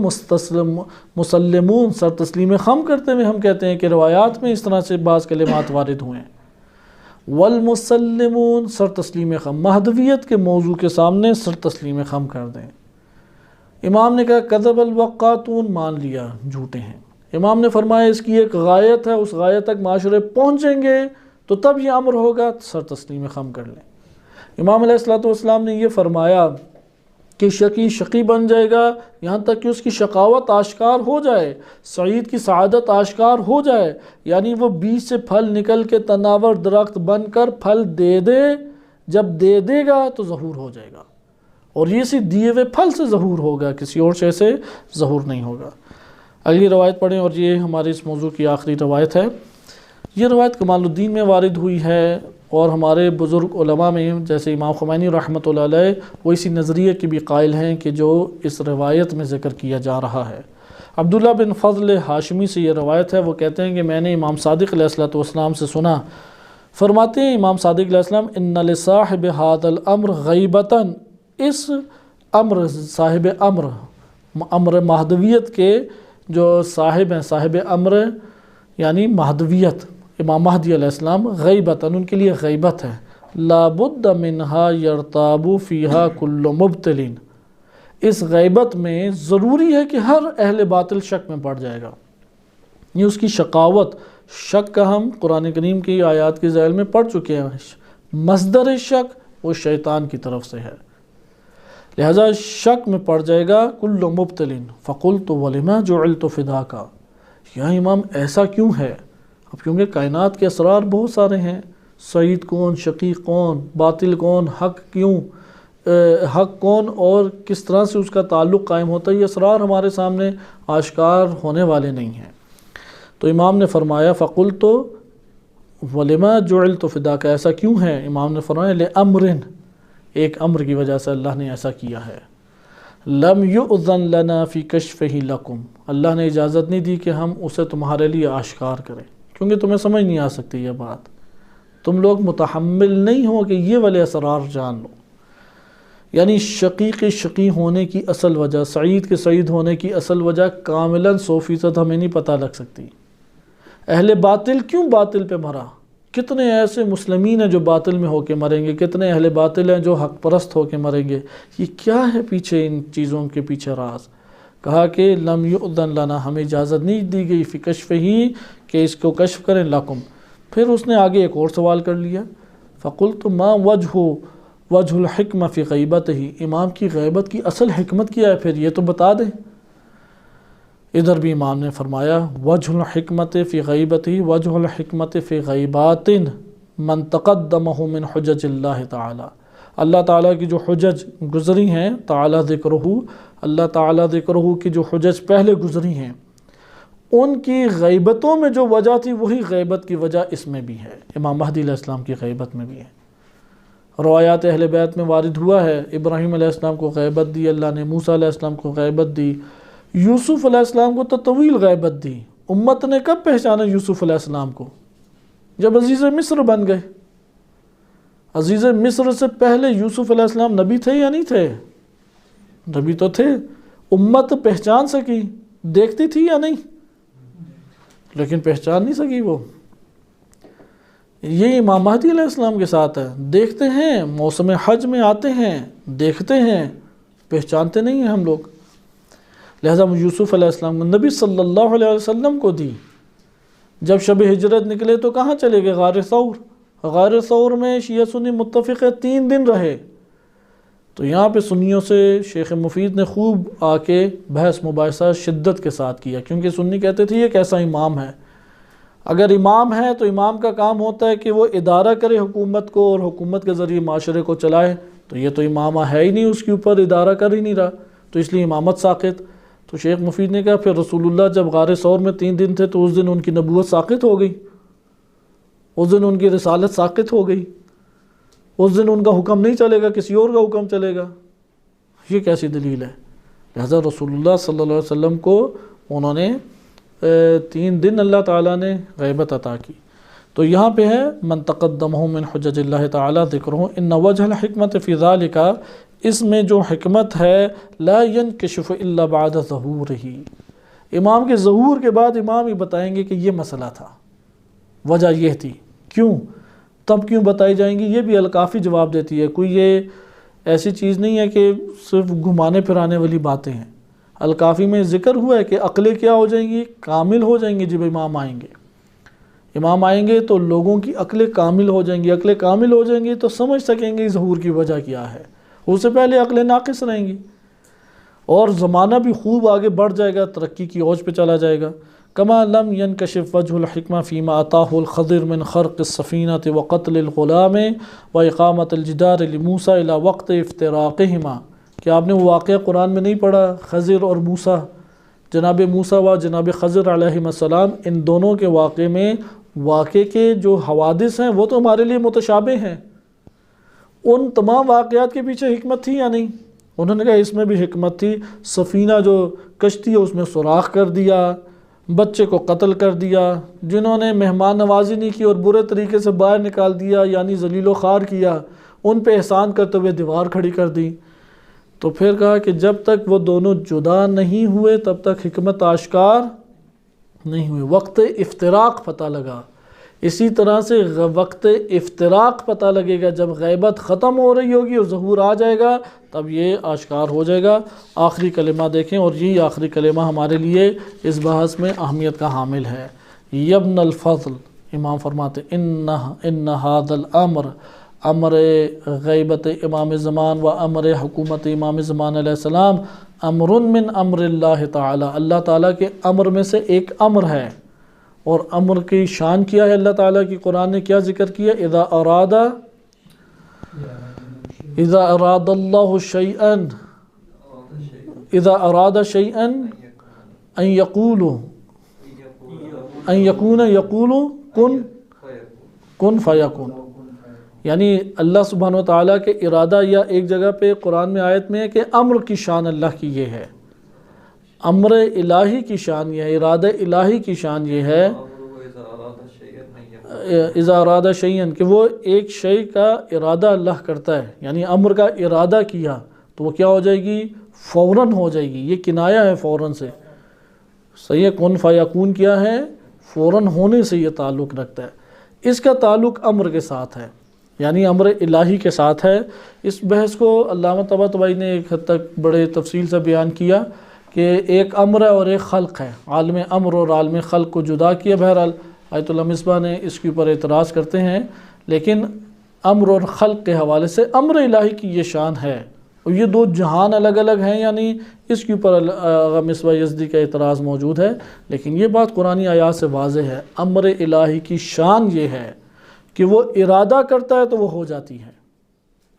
مسلمون سر تسلیم خم کرتے ہوئے ہم کہتے ہیں کہ روایات میں اس طرح سے بعض کلمات وارد ہوئے ہیں۔ والمسلمون سر تسلیم خم، مہدویت کے موضوع کے سامنے سر تسلیم خم کر دیں۔ امام نے کہا کذب الوقاتون، مان لیا جھوٹے ہیں۔ امام نے فرمایا اس کی ایک غایت ہے، اس غایت تک معاشرے پہنچیں گے تو تب یہ امر ہوگا، سر تسلیم خم کر لیں۔ امام علیہ السلام نے یہ فرمایا کہ شقی شقی بن جائے گا یہاں تک کہ اس کی شقاوت آشکار ہو جائے، سعید کی سعادت آشکار ہو جائے، یعنی وہ بیج سے پھل نکل کے تناور درخت بن کر پھل دے دے، جب دے دے گا تو ظہور ہو جائے گا، اور یہ سی دیے ہوئے پھل سے ظہور ہوگا، کسی اور شے سے ظہور نہیں ہوگا۔ اگلی روایت پڑھیں، اور یہ ہماری اس موضوع کی آخری روایت ہے۔ یہ روایت کمال الدین میں وارد ہوئی ہے، اور ہمارے بزرگ علماء میں جیسے امام خمینی رحمۃ اللہ علیہ وہ اسی نظریے کے بھی قائل ہیں کہ جو اس روایت میں ذکر کیا جا رہا ہے۔ عبداللہ بن فضل ہاشمی سے یہ روایت ہے، وہ کہتے ہیں کہ میں نے امام صادق علیہ السلام سے سنا، فرماتے ہیں امام صادق علیہ السلام ان لصاحب هذا الامر غیبتاً، اس امر صاحب امر مہدویت کے جو صاحب ہیں، صاحب امر یعنی مہدویت، امام مہدی علیہ السلام، غیبتاً ان کے لیے غیبت ہے، لا بد منہا یرتاب فیہا کل مبتل، اس غیبت میں ضروری ہے کہ ہر اہل باطل شک میں پڑ جائے گا۔ یہ اس کی شقاوت، شک کا ہم قرآن کریم کی آیات کے ذیل میں پڑھ چکے ہیں، مصدر شک وہ شیطان کی طرف سے ہے، لہذا شک میں پڑ جائے گا کل مبتل۔ فقلت ولما جعلت فداکا، یا امام ایسا کیوں ہے؟ اب کیونکہ کائنات کے اسرار بہت سارے ہیں، سعید کون، شقی کون، باطل کون، حق کون اور کس طرح سے اس کا تعلق قائم ہوتا ہے، یہ اسرار ہمارے سامنے آشکار ہونے والے نہیں ہیں۔ تو امام نے فرمایا فقلت ولما جعلت فداکا، ایسا کیوں ہے؟ امام نے فرمایا لامر، ایک امر کی وجہ سے اللہ نے ایسا کیا ہے۔ لم یؤذن لنا فی کشفہ لکم، اللہ نے اجازت نہیں دی کہ ہم اسے تمہارے لیے آشکار کریں، کیونکہ تمہیں سمجھ نہیں آ سکتی یہ بات، تم لوگ متحمل نہیں ہو کہ یہ والے اسرار جان لو۔ یعنی شقی کے شقی ہونے کی اصل وجہ، سعید کے سعید ہونے کی اصل وجہ کاملاً 100% ہمیں نہیں پتہ لگ سکتی۔ اہل باطل کیوں باطل پہ مرا؟ کتنے ایسے مسلمین ہیں جو باطل میں ہو کے مریں گے، کتنے اہل باطل ہیں جو حق پرست ہو کے مریں گے، یہ کیا ہے پیچھے ان چیزوں کے پیچھے راز؟ کہا کہ لم یؤذن لنا، ہمیں اجازت نہیں دی گئی فی کشف ہی کہ اس کو کشف کریں لکم۔ پھر اس نے آگے ایک اور سوال کر لیا، فقلت ما وجہ الحکمہ فی غیبتہ، امام کی غیبت کی اصل حکمت کیا ہے پھر یہ تو بتا دیں۔ ادھر بھی امام نے فرمایا وجہ الحکمت فی غیبتہ وجہ الحکمت فی غیبات من تقدمہ من حجج اللہ تعالی، اللہ تعالیٰ کی جو حجج گزری ہیں، تعالیٰ ذکرہ، اللہ تعالیٰ ذکرہ کی جو حجج پہلے گزری ہیں، ان کی غیبتوں میں جو وجہ تھی وہی غیبت کی وجہ اس میں بھی ہے، امام مہدی علیہ السلام کی غیبت میں بھی ہے۔ روایات اہل بیت میں وارد ہوا ہے، ابراہیم علیہ السلام کو غیبت دی اللہ نے، موسیٰ علیہ السلام کو غیبت دی، یوسف علیہ السلام کو تو طویل غیبت دی۔ امت نے کب پہچانا یوسف علیہ السلام کو؟ جب عزیز مصر بن گئے۔ عزیز مصر سے پہلے یوسف علیہ السلام نبی تھے یا نہیں تھے؟ نبی تو تھے، امت پہچان سکی، دیکھتی تھی یا نہیں؟ لیکن پہچان نہیں سکی وہ۔ یہ امام مہدی علیہ السلام کے ساتھ ہے، دیکھتے ہیں، موسم حج میں آتے ہیں، دیکھتے ہیں، پہچانتے نہیں ہیں ہم لوگ۔ لہذا یوسف علیہ السلام نبی صلی اللہ علیہ وسلم کو دی۔ جب شب ہجرت نکلے تو کہاں چلے گئے؟ غار ثور۔ غار ثور میں شیعہ سنی متفق 3 دن رہے۔ تو یہاں پہ سنیوں سے شیخ مفید نے خوب آ کے بحث مباحثہ شدت کے ساتھ کیا، کیونکہ سنی کہتے تھے یہ کیسا امام ہے؟ اگر امام ہے تو امام کا کام ہوتا ہے کہ وہ ادارہ کرے حکومت کو اور حکومت کے ذریعے معاشرے کو چلائے، تو یہ تو امامہ ہے ہی نہیں، اس کے اوپر ادارہ کر ہی نہیں رہا، تو اس لیے امامت ساقط۔ تو شیخ مفید نے کہا پھر رسول اللہ جب غار ثور میں 3 دن تھے تو اس دن ان کی نبوت ساقط ہو گئی، اس دن ان کی رسالت ساقط ہو گئی، اس دن ان کا حکم نہیں چلے گا، کسی اور کا حکم چلے گا، یہ کیسی دلیل ہے؟ لہذا رسول اللہ صلی اللہ علیہ وسلم کو انہوں نے 3 دن اللہ تعالیٰ نے غیبت عطا کی۔ تو یہاں پہ ہے من تقدمہ من حجج اللہ تعالیٰ ذکرہ ان وجہ الحکمت فی ذالک، اس میں جو حکمت ہے لا ینکشف الا بعد ظہورہ، امام کے ظہور کے بعد امام ہی بتائیں گے کہ یہ مسئلہ تھا، وجہ یہ تھی، کیوں، تب کیوں بتائی جائیں گی؟ یہ بھی الکافی جواب دیتی ہے، کوئی یہ ایسی چیز نہیں ہے کہ صرف گھمانے پھرانے والی باتیں ہیں۔ الکافی میں ذکر ہوا ہے کہ عقلیں کیا ہو جائیں گی؟ کامل ہو جائیں گی۔ جب امام آئیں گے، امام آئیں گے تو لوگوں کی عقلیں کامل ہو جائیں گی، عقلیں کامل ہو جائیں گی تو سمجھ سکیں گے ظہور کی وجہ کیا ہے، اس سے پہلے عقلیں ناقص رہیں گی، اور زمانہ بھی خوب آگے بڑھ جائے گا، ترقی کی اوج پہ چلا جائے گا۔ کما لم ینکشف وجہ الحکمہ فیما اتاہ الخضر من خرق السفینۃ وقتل الغلام واقامۃ الجدار لموسیٰ الی وقت افتراقہما، کہ آپ نے وہ واقعہ قرآن میں نہیں پڑھا؟ خضر اور موسیٰ، جناب موسیٰ و جناب خضر علیہ السلام، ان دونوں کے واقعے میں واقعے کے جو حوادث ہیں وہ تو ہمارے لیے متشابہ ہیں، ان تمام واقعات کے پیچھے حکمت تھی یا نہیں؟ انہوں نے کہا اس میں بھی حکمت تھی، سفینہ جو کشتی ہے اس میں سوراخ کر دیا، بچے کو قتل کر دیا، جنہوں نے مہمان نوازی نہیں کی اور برے طریقے سے باہر نکال دیا یعنی ذلیل و خوار کیا، ان پہ احسان کرتے ہوئے دیوار کھڑی کر دی۔ تو پھر کہا کہ جب تک وہ دونوں جدا نہیں ہوئے تب تک حکمت آشکار نہیں ہوئی، وقت افتراق پتہ لگا، اسی طرح سے وقت افتراق پتہ لگے گا، جب غیبت ختم ہو رہی ہوگی اور ظہور آ جائے گا تب یہ آشکار ہو جائے گا۔ آخری کلمہ دیکھیں، اور یہی آخری کلمہ ہمارے لیے اس بحث میں اہمیت کا حامل ہے۔ یبن الفضل، امام فرماتے ان ھذا الامر، امر غیبت امام زمان و امر حکومت امام زمان علیہ السلام، امر من امر اللہ تعالی، اللہ تعالیٰ کے امر میں سے ایک امر ہے۔ اور امر کی شان کیا ہے اللہ تعالیٰ کی؟ قرآن نے کیا ذکر کیا؟ اذا اراد اللہ شیئا، اذا اراد شیئا ان یقول کن فیکون، یعنی اللہ سبحانہ وتعالیٰ کے ارادہ، یا ایک جگہ پہ قرآن میں آیت میں ہے کہ امر کی شان اللہ کی یہ ہے، امر الہی کی شان یہ ہے، ارادہ الہی کی شان یہ ہے، اذا اراد شیئا، کہ وہ ایک شے کا ارادہ اللہ کرتا ہے، یعنی امر کا ارادہ کیا تو وہ کیا ہو جائے گی؟ فوراً ہو جائے گی۔ یہ کنایہ ہے فوراً سے، صحیح ہے؟ کن فیکون کیا ہے؟ فوراً ہونے سے یہ تعلق رکھتا ہے۔ اس کا تعلق امر کے ساتھ ہے، یعنی امر الہی کے ساتھ ہے۔ اس بحث کو علامہ طباطبائی نے ایک حد تک بڑے تفصیل سے بیان کیا کہ ایک امر ہے اور ایک خلق ہے، عالم امر اور عالم خلق کو جدا کیا۔ بہرحال آیت اللہ مصباح نے اس کے اوپر اعتراض کرتے ہیں، لیکن امر اور خلق کے حوالے سے امر الہی کی یہ شان ہے، اور یہ دو جہان الگ الگ ہیں، یعنی اس کے اوپر آغا مصباح یزدی کا اعتراض موجود ہے، لیکن یہ بات قرآنی آیات سے واضح ہے۔ امر الہی کی شان یہ ہے کہ وہ ارادہ کرتا ہے تو وہ ہو جاتی ہے،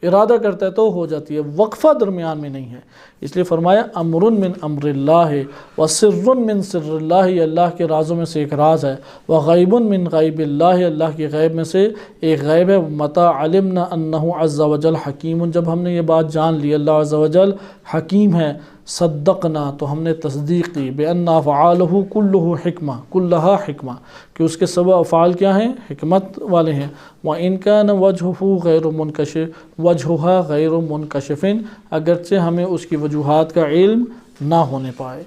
ارادہ کرتا ہے تو ہو جاتی ہے، وقفہ درمیان میں نہیں ہے۔ اس لیے فرمایا امر من امر اللہ و سر من سر اللہ، اللہ کے رازوں میں سے ایک راز ہے، و غیب من غیب اللہ، اللہ کے غیب میں سے ایک غیب ہے۔ متی علمنا انہ عز وجل حکیم، جب ہم نے یہ بات جان لی اللہ عز وجل حکیم ہے، صدقنا، تو ہم نے تصدیق کی، بأن افعالہ کلہا حکمہ، کہ اس کے سب افعال کیا ہیں؟ حکمت والے ہیں۔ وَإِن كَانَ وَجْهُهُ غَيْرُ مُنْكَشِفٍ وَجْهُهَا غَيْرُ مُنْكَشِفٍ، اگرچہ ہمیں اس کی وجوہات کا علم نہ ہونے پائے۔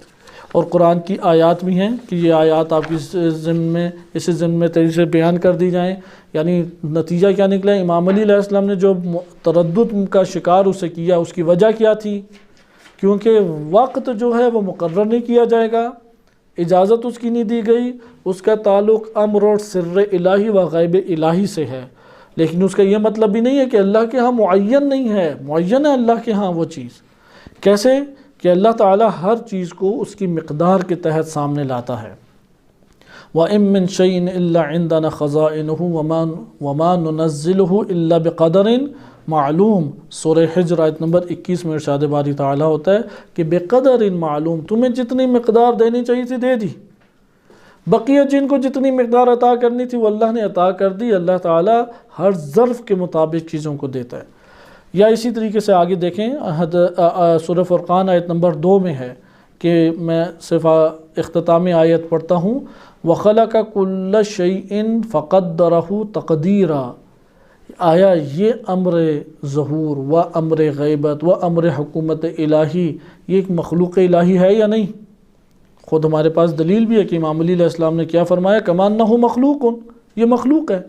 اور قرآن کی آیات بھی ہیں کہ یہ آیات آپ کی اسی ضمن میں تیزی سے بیان کر دی جائیں، یعنی نتیجہ کیا نکلا؟ امام علی علیہ السلام نے جو تردد کا شکار اسے کیا، اس کی وجہ کیا تھی؟ کیونکہ وقت جو ہے وہ مقرر نہیں کیا جائے گا، اجازت اس کی نہیں دی گئی، اس کا تعلق امر اور سر الہی و غیب الہی سے ہے، لیکن اس کا یہ مطلب بھی نہیں ہے کہ اللہ کے ہاں معین نہیں ہے، معین ہے اللہ کے ہاں وہ چیز۔ کیسے؟ کہ اللہ تعالیٰ ہر چیز کو اس کی مقدار کے تحت سامنے لاتا ہے۔ وَإِن مِّن شَيْءٍ إِلَّا عِندَنَا خَزَائِنُهُ وَمَا نُنَزِّلُهُ إِلَّا بِقَدَرٍ معلوم، سورہ حجر آیت نمبر 21 میں ارشاد باری تعالیٰ ہوتا ہے کہ بے قدر معلوم، تمہیں جتنی مقدار دینی چاہیے تھی دے دی، بقیہ جن کو جتنی مقدار عطا کرنی تھی وہ اللہ نے عطا کر دی۔ اللہ تعالیٰ ہر ظرف کے مطابق چیزوں کو دیتا ہے۔ یا اسی طریقے سے آگے دیکھیں، سورہ فرقان آیت نمبر 2 میں ہے کہ میں صرف اختتامی آیت پڑھتا ہوں، وَخَلَقَ كُلَّ شَيْءٍ فَقَدَّرَهُ تَقْدِيرًا۔ آیا یہ امر ظہور و امر غیبت و امر حکومت الہی یہ ایک مخلوق الہی ہے یا نہیں؟ خود ہمارے پاس دلیل بھی ہے کہ امام علی علیہ السلام نے کیا فرمایا؟ کما انہ مخلوق، یہ مخلوق ہے۔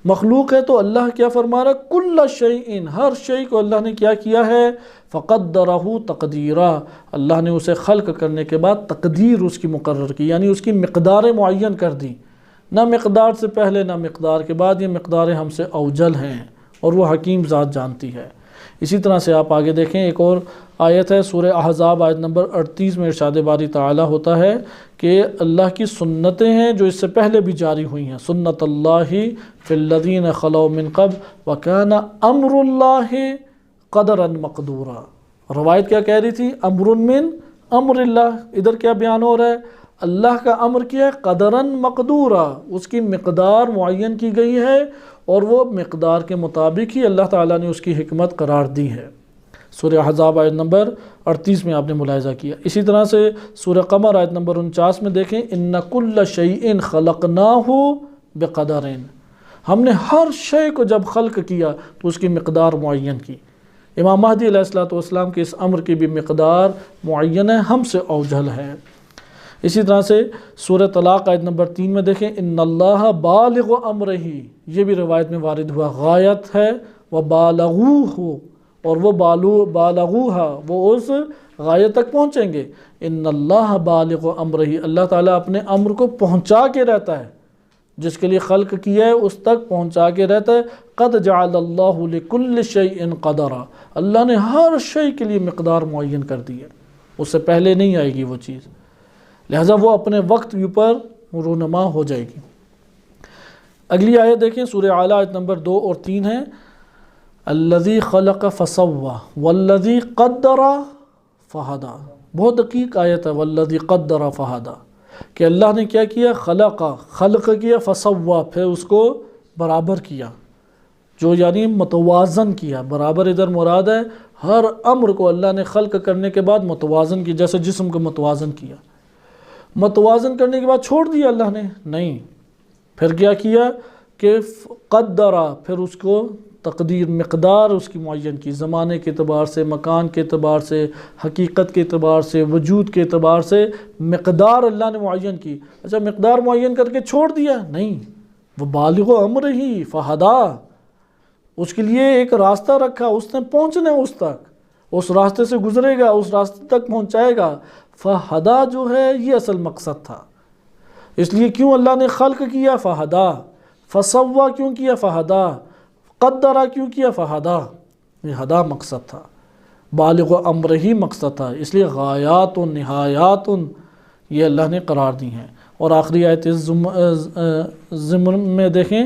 مخلوق ہے تو اللہ کیا فرما رہا؟ کل شیء، ہر شے کو اللہ نے کیا کیا ہے؟ فقدرہ تقدیرا، اللہ نے اسے خلق کرنے کے بعد تقدیر اس کی مقرر کی، یعنی اس کی مقدار معین کر دی، نہ مقدار سے پہلے نہ مقدار کے بعد، یہ مقداریں ہم سے اوجل ہیں اور وہ حکیم ذات جانتی ہے۔ اسی طرح سے آپ آگے دیکھیں، ایک اور آیت ہے سورہ احزاب آیت نمبر 38 میں ارشاد باری تعالیٰ ہوتا ہے کہ اللہ کی سنتیں ہیں جو اس سے پہلے بھی جاری ہوئی ہیں، سنت اللہ فی الذین خلو من قبل وکان امر اللہ قدرا مقدورا۔ روایت کیا کہہ رہی تھی؟ امر من امر اللہ، ادھر کیا بیان ہو رہا ہے؟ اللہ کا امر کیا ہے؟ قدراً مقدورا، اس کی مقدار معین کی گئی ہے اور وہ مقدار کے مطابق ہی اللہ تعالیٰ نے اس کی حکمت قرار دی ہے۔ سورہ احزاب آیت نمبر 38 میں آپ نے ملاحظہ کیا۔ اسی طرح سے سورہ قمر آیت نمبر 49 میں دیکھیں، ان کل شیء خلقناہ بقدر، ہم نے ہر شے کو جب خلق کیا تو اس کی مقدار معین کی۔ امام مہدی علیہ السلام کے اس امر کی بھی مقدار معین ہے، ہم سے اوجل ہے۔ اسی طرح سے سورہ طلاق آیت نمبر 3 میں دیکھیں ان اللہ بالغ امرہ، یہ بھی روایت میں وارد ہوا، غایت ہے وہ بالغوہ، اور وہ بالغوہا، وہ اس غایت تک پہنچیں گے۔ ان اللہ بالغ امرہ، اللہ تعالیٰ اپنے امر کو پہنچا کے رہتا ہے، جس کے لیے خلق کیا ہے اس تک پہنچا کے رہتا ہے۔ قد جعل اللہ لکل شیء قدرا، اللہ نے ہر شے کے لیے مقدار معین کر دی ہے، اس سے پہلے نہیں آئے گی وہ چیز، لہٰذا وہ اپنے وقت کے اوپر رونما ہو جائے گی۔ اگلی آیت دیکھیں، سورہ اعلیٰ آیت نمبر 2 اور 3 ہے، الذی خلق فسوی والذی قدر فہدی، بہت دقیق آیت ہے، والذی قدر فہدی، کہ اللہ نے کیا کیا، خلق کیا، فسوی، پھر اس کو برابر کیا، جو یعنی متوازن کیا۔ برابر ادھر مراد ہے ہر امر کو اللہ نے خلق کرنے کے بعد متوازن کیا، جیسے جسم کو متوازن کیا، متوازن کرنے کے بعد چھوڑ دیا اللہ نے، نہیں، پھر کیا کیا کہ قدرہ، پھر اس کو تقدیر، مقدار اس کی معین کی، زمانے کے اعتبار سے، مکان کے اعتبار سے، حقیقت کے اعتبار سے، وجود کے اعتبار سے مقدار اللہ نے معین کی۔ اچھا مقدار معین کر کے چھوڑ دیا؟ نہیں، وہ بالغ امر ہی فہدا، اس کے لیے ایک راستہ رکھا، اس نے پہنچنا ہے اس تک، اس راستے سے گزرے گا، اس راستے تک پہنچائے گا۔ فہدا جو ہے یہ اصل مقصد تھا، اس لیے کیوں اللہ نے خلق کیا، فہدا، فسوا کیوں کیا، فہدا، قدرہ کیوں کیا، فہدا، یہ ہدا مقصد تھا، بالغ امر ہی مقصد تھا، اس لیے غایات و نہایات یہ اللہ نے قرار دی ہیں۔ اور آخری آیت زمر میں دیکھیں،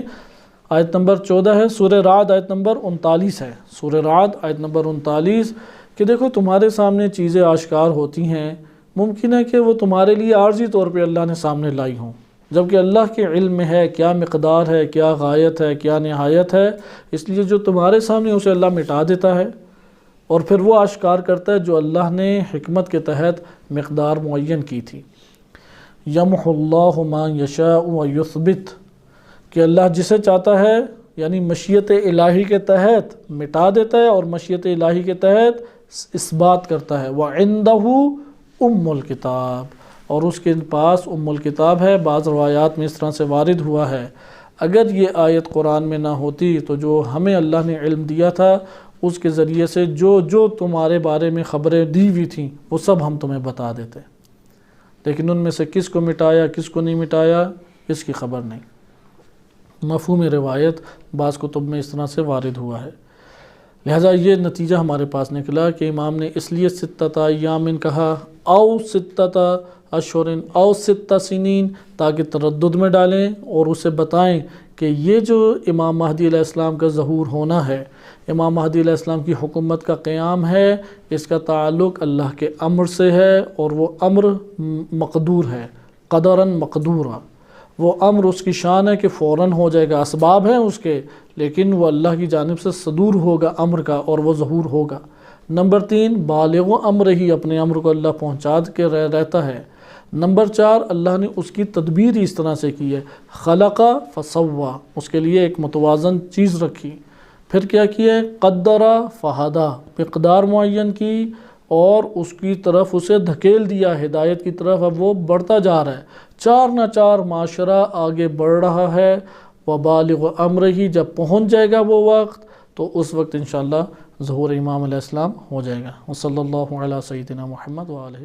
آیت نمبر 14 ہے، سورہ رعد آیت نمبر 39 ہے، سورہ رعد آیت نمبر 39، کہ دیکھو تمہارے سامنے چیزیں آشکار ہوتی ہیں، ممکن ہے کہ وہ تمہارے لیے عارضی طور پہ اللہ نے سامنے لائی ہوں، جبکہ اللہ کے علم میں ہے کیا مقدار ہے، کیا غایت ہے، کیا نہایت ہے، اس لیے جو تمہارے سامنے اسے اللہ مٹا دیتا ہے، اور پھر وہ آشکار کرتا ہے جو اللہ نے حکمت کے تحت مقدار معین کی تھی۔ یمحو اللہ ما یشاء ویثبت، کہ اللہ جسے چاہتا ہے یعنی مشیت الہی کے تحت مٹا دیتا ہے، اور مشیت الہی کے تحت اثبات کرتا ہے۔ وَعِندَهُ ام الکتاب، اور اس کے پاس ام الکتاب ہے۔ بعض روایات میں اس طرح سے وارد ہوا ہے، اگر یہ آیت قرآن میں نہ ہوتی تو جو ہمیں اللہ نے علم دیا تھا اس کے ذریعے سے جو تمہارے بارے میں خبریں دی ہوئی تھیں وہ سب ہم تمہیں بتا دیتے، لیکن ان میں سے کس کو مٹایا کس کو نہیں مٹایا اس کی خبر نہیں۔ مفہوم روایت بعض کتب میں اس طرح سے وارد ہوا ہے، لہٰذا یہ نتیجہ ہمارے پاس نکلا کہ امام نے اس لیے ستۃ ایام کہا، او ستۃ اشہر او ست سنین، تاکہ تردد میں ڈالیں اور اسے بتائیں کہ یہ جو امام مہدی علیہ السلام کا ظہور ہونا ہے، امام مہدی علیہ السلام کی حکومت کا قیام ہے، اس کا تعلق اللہ کے امر سے ہے، اور وہ امر مقدور ہے، قدراً مقدورا، وہ امر اس کی شان ہے کہ فوراً ہو جائے گا، اسباب ہیں اس کے، لیکن وہ اللہ کی جانب سے صدور ہوگا امر کا، اور وہ ظہور ہوگا۔ نمبر 3، بالغ امر ہی، اپنے امر کو اللہ پہنچا کے رہتا ہے۔ نمبر 4، اللہ نے اس کی تدبیر ہی اس طرح سے کی ہے، خلق فسوا، اس کے لیے ایک متوازن چیز رکھی، پھر کیا کیا ہے، قدر فہدا، مقدار معین کی، اور اس کی طرف اسے دھکیل دیا ہدایت کی طرف، اب وہ بڑھتا جا رہا ہے، چار نہ چار معاشرہ آگے بڑھ رہا ہے۔ وبالغ امر ہی، جب پہنچ جائے گا وہ وقت تو اس وقت انشاءاللہ ظہور امام علیہ السلام ہو جائے گا۔ وصلی اللہ علی سیدنا محمد وآلہ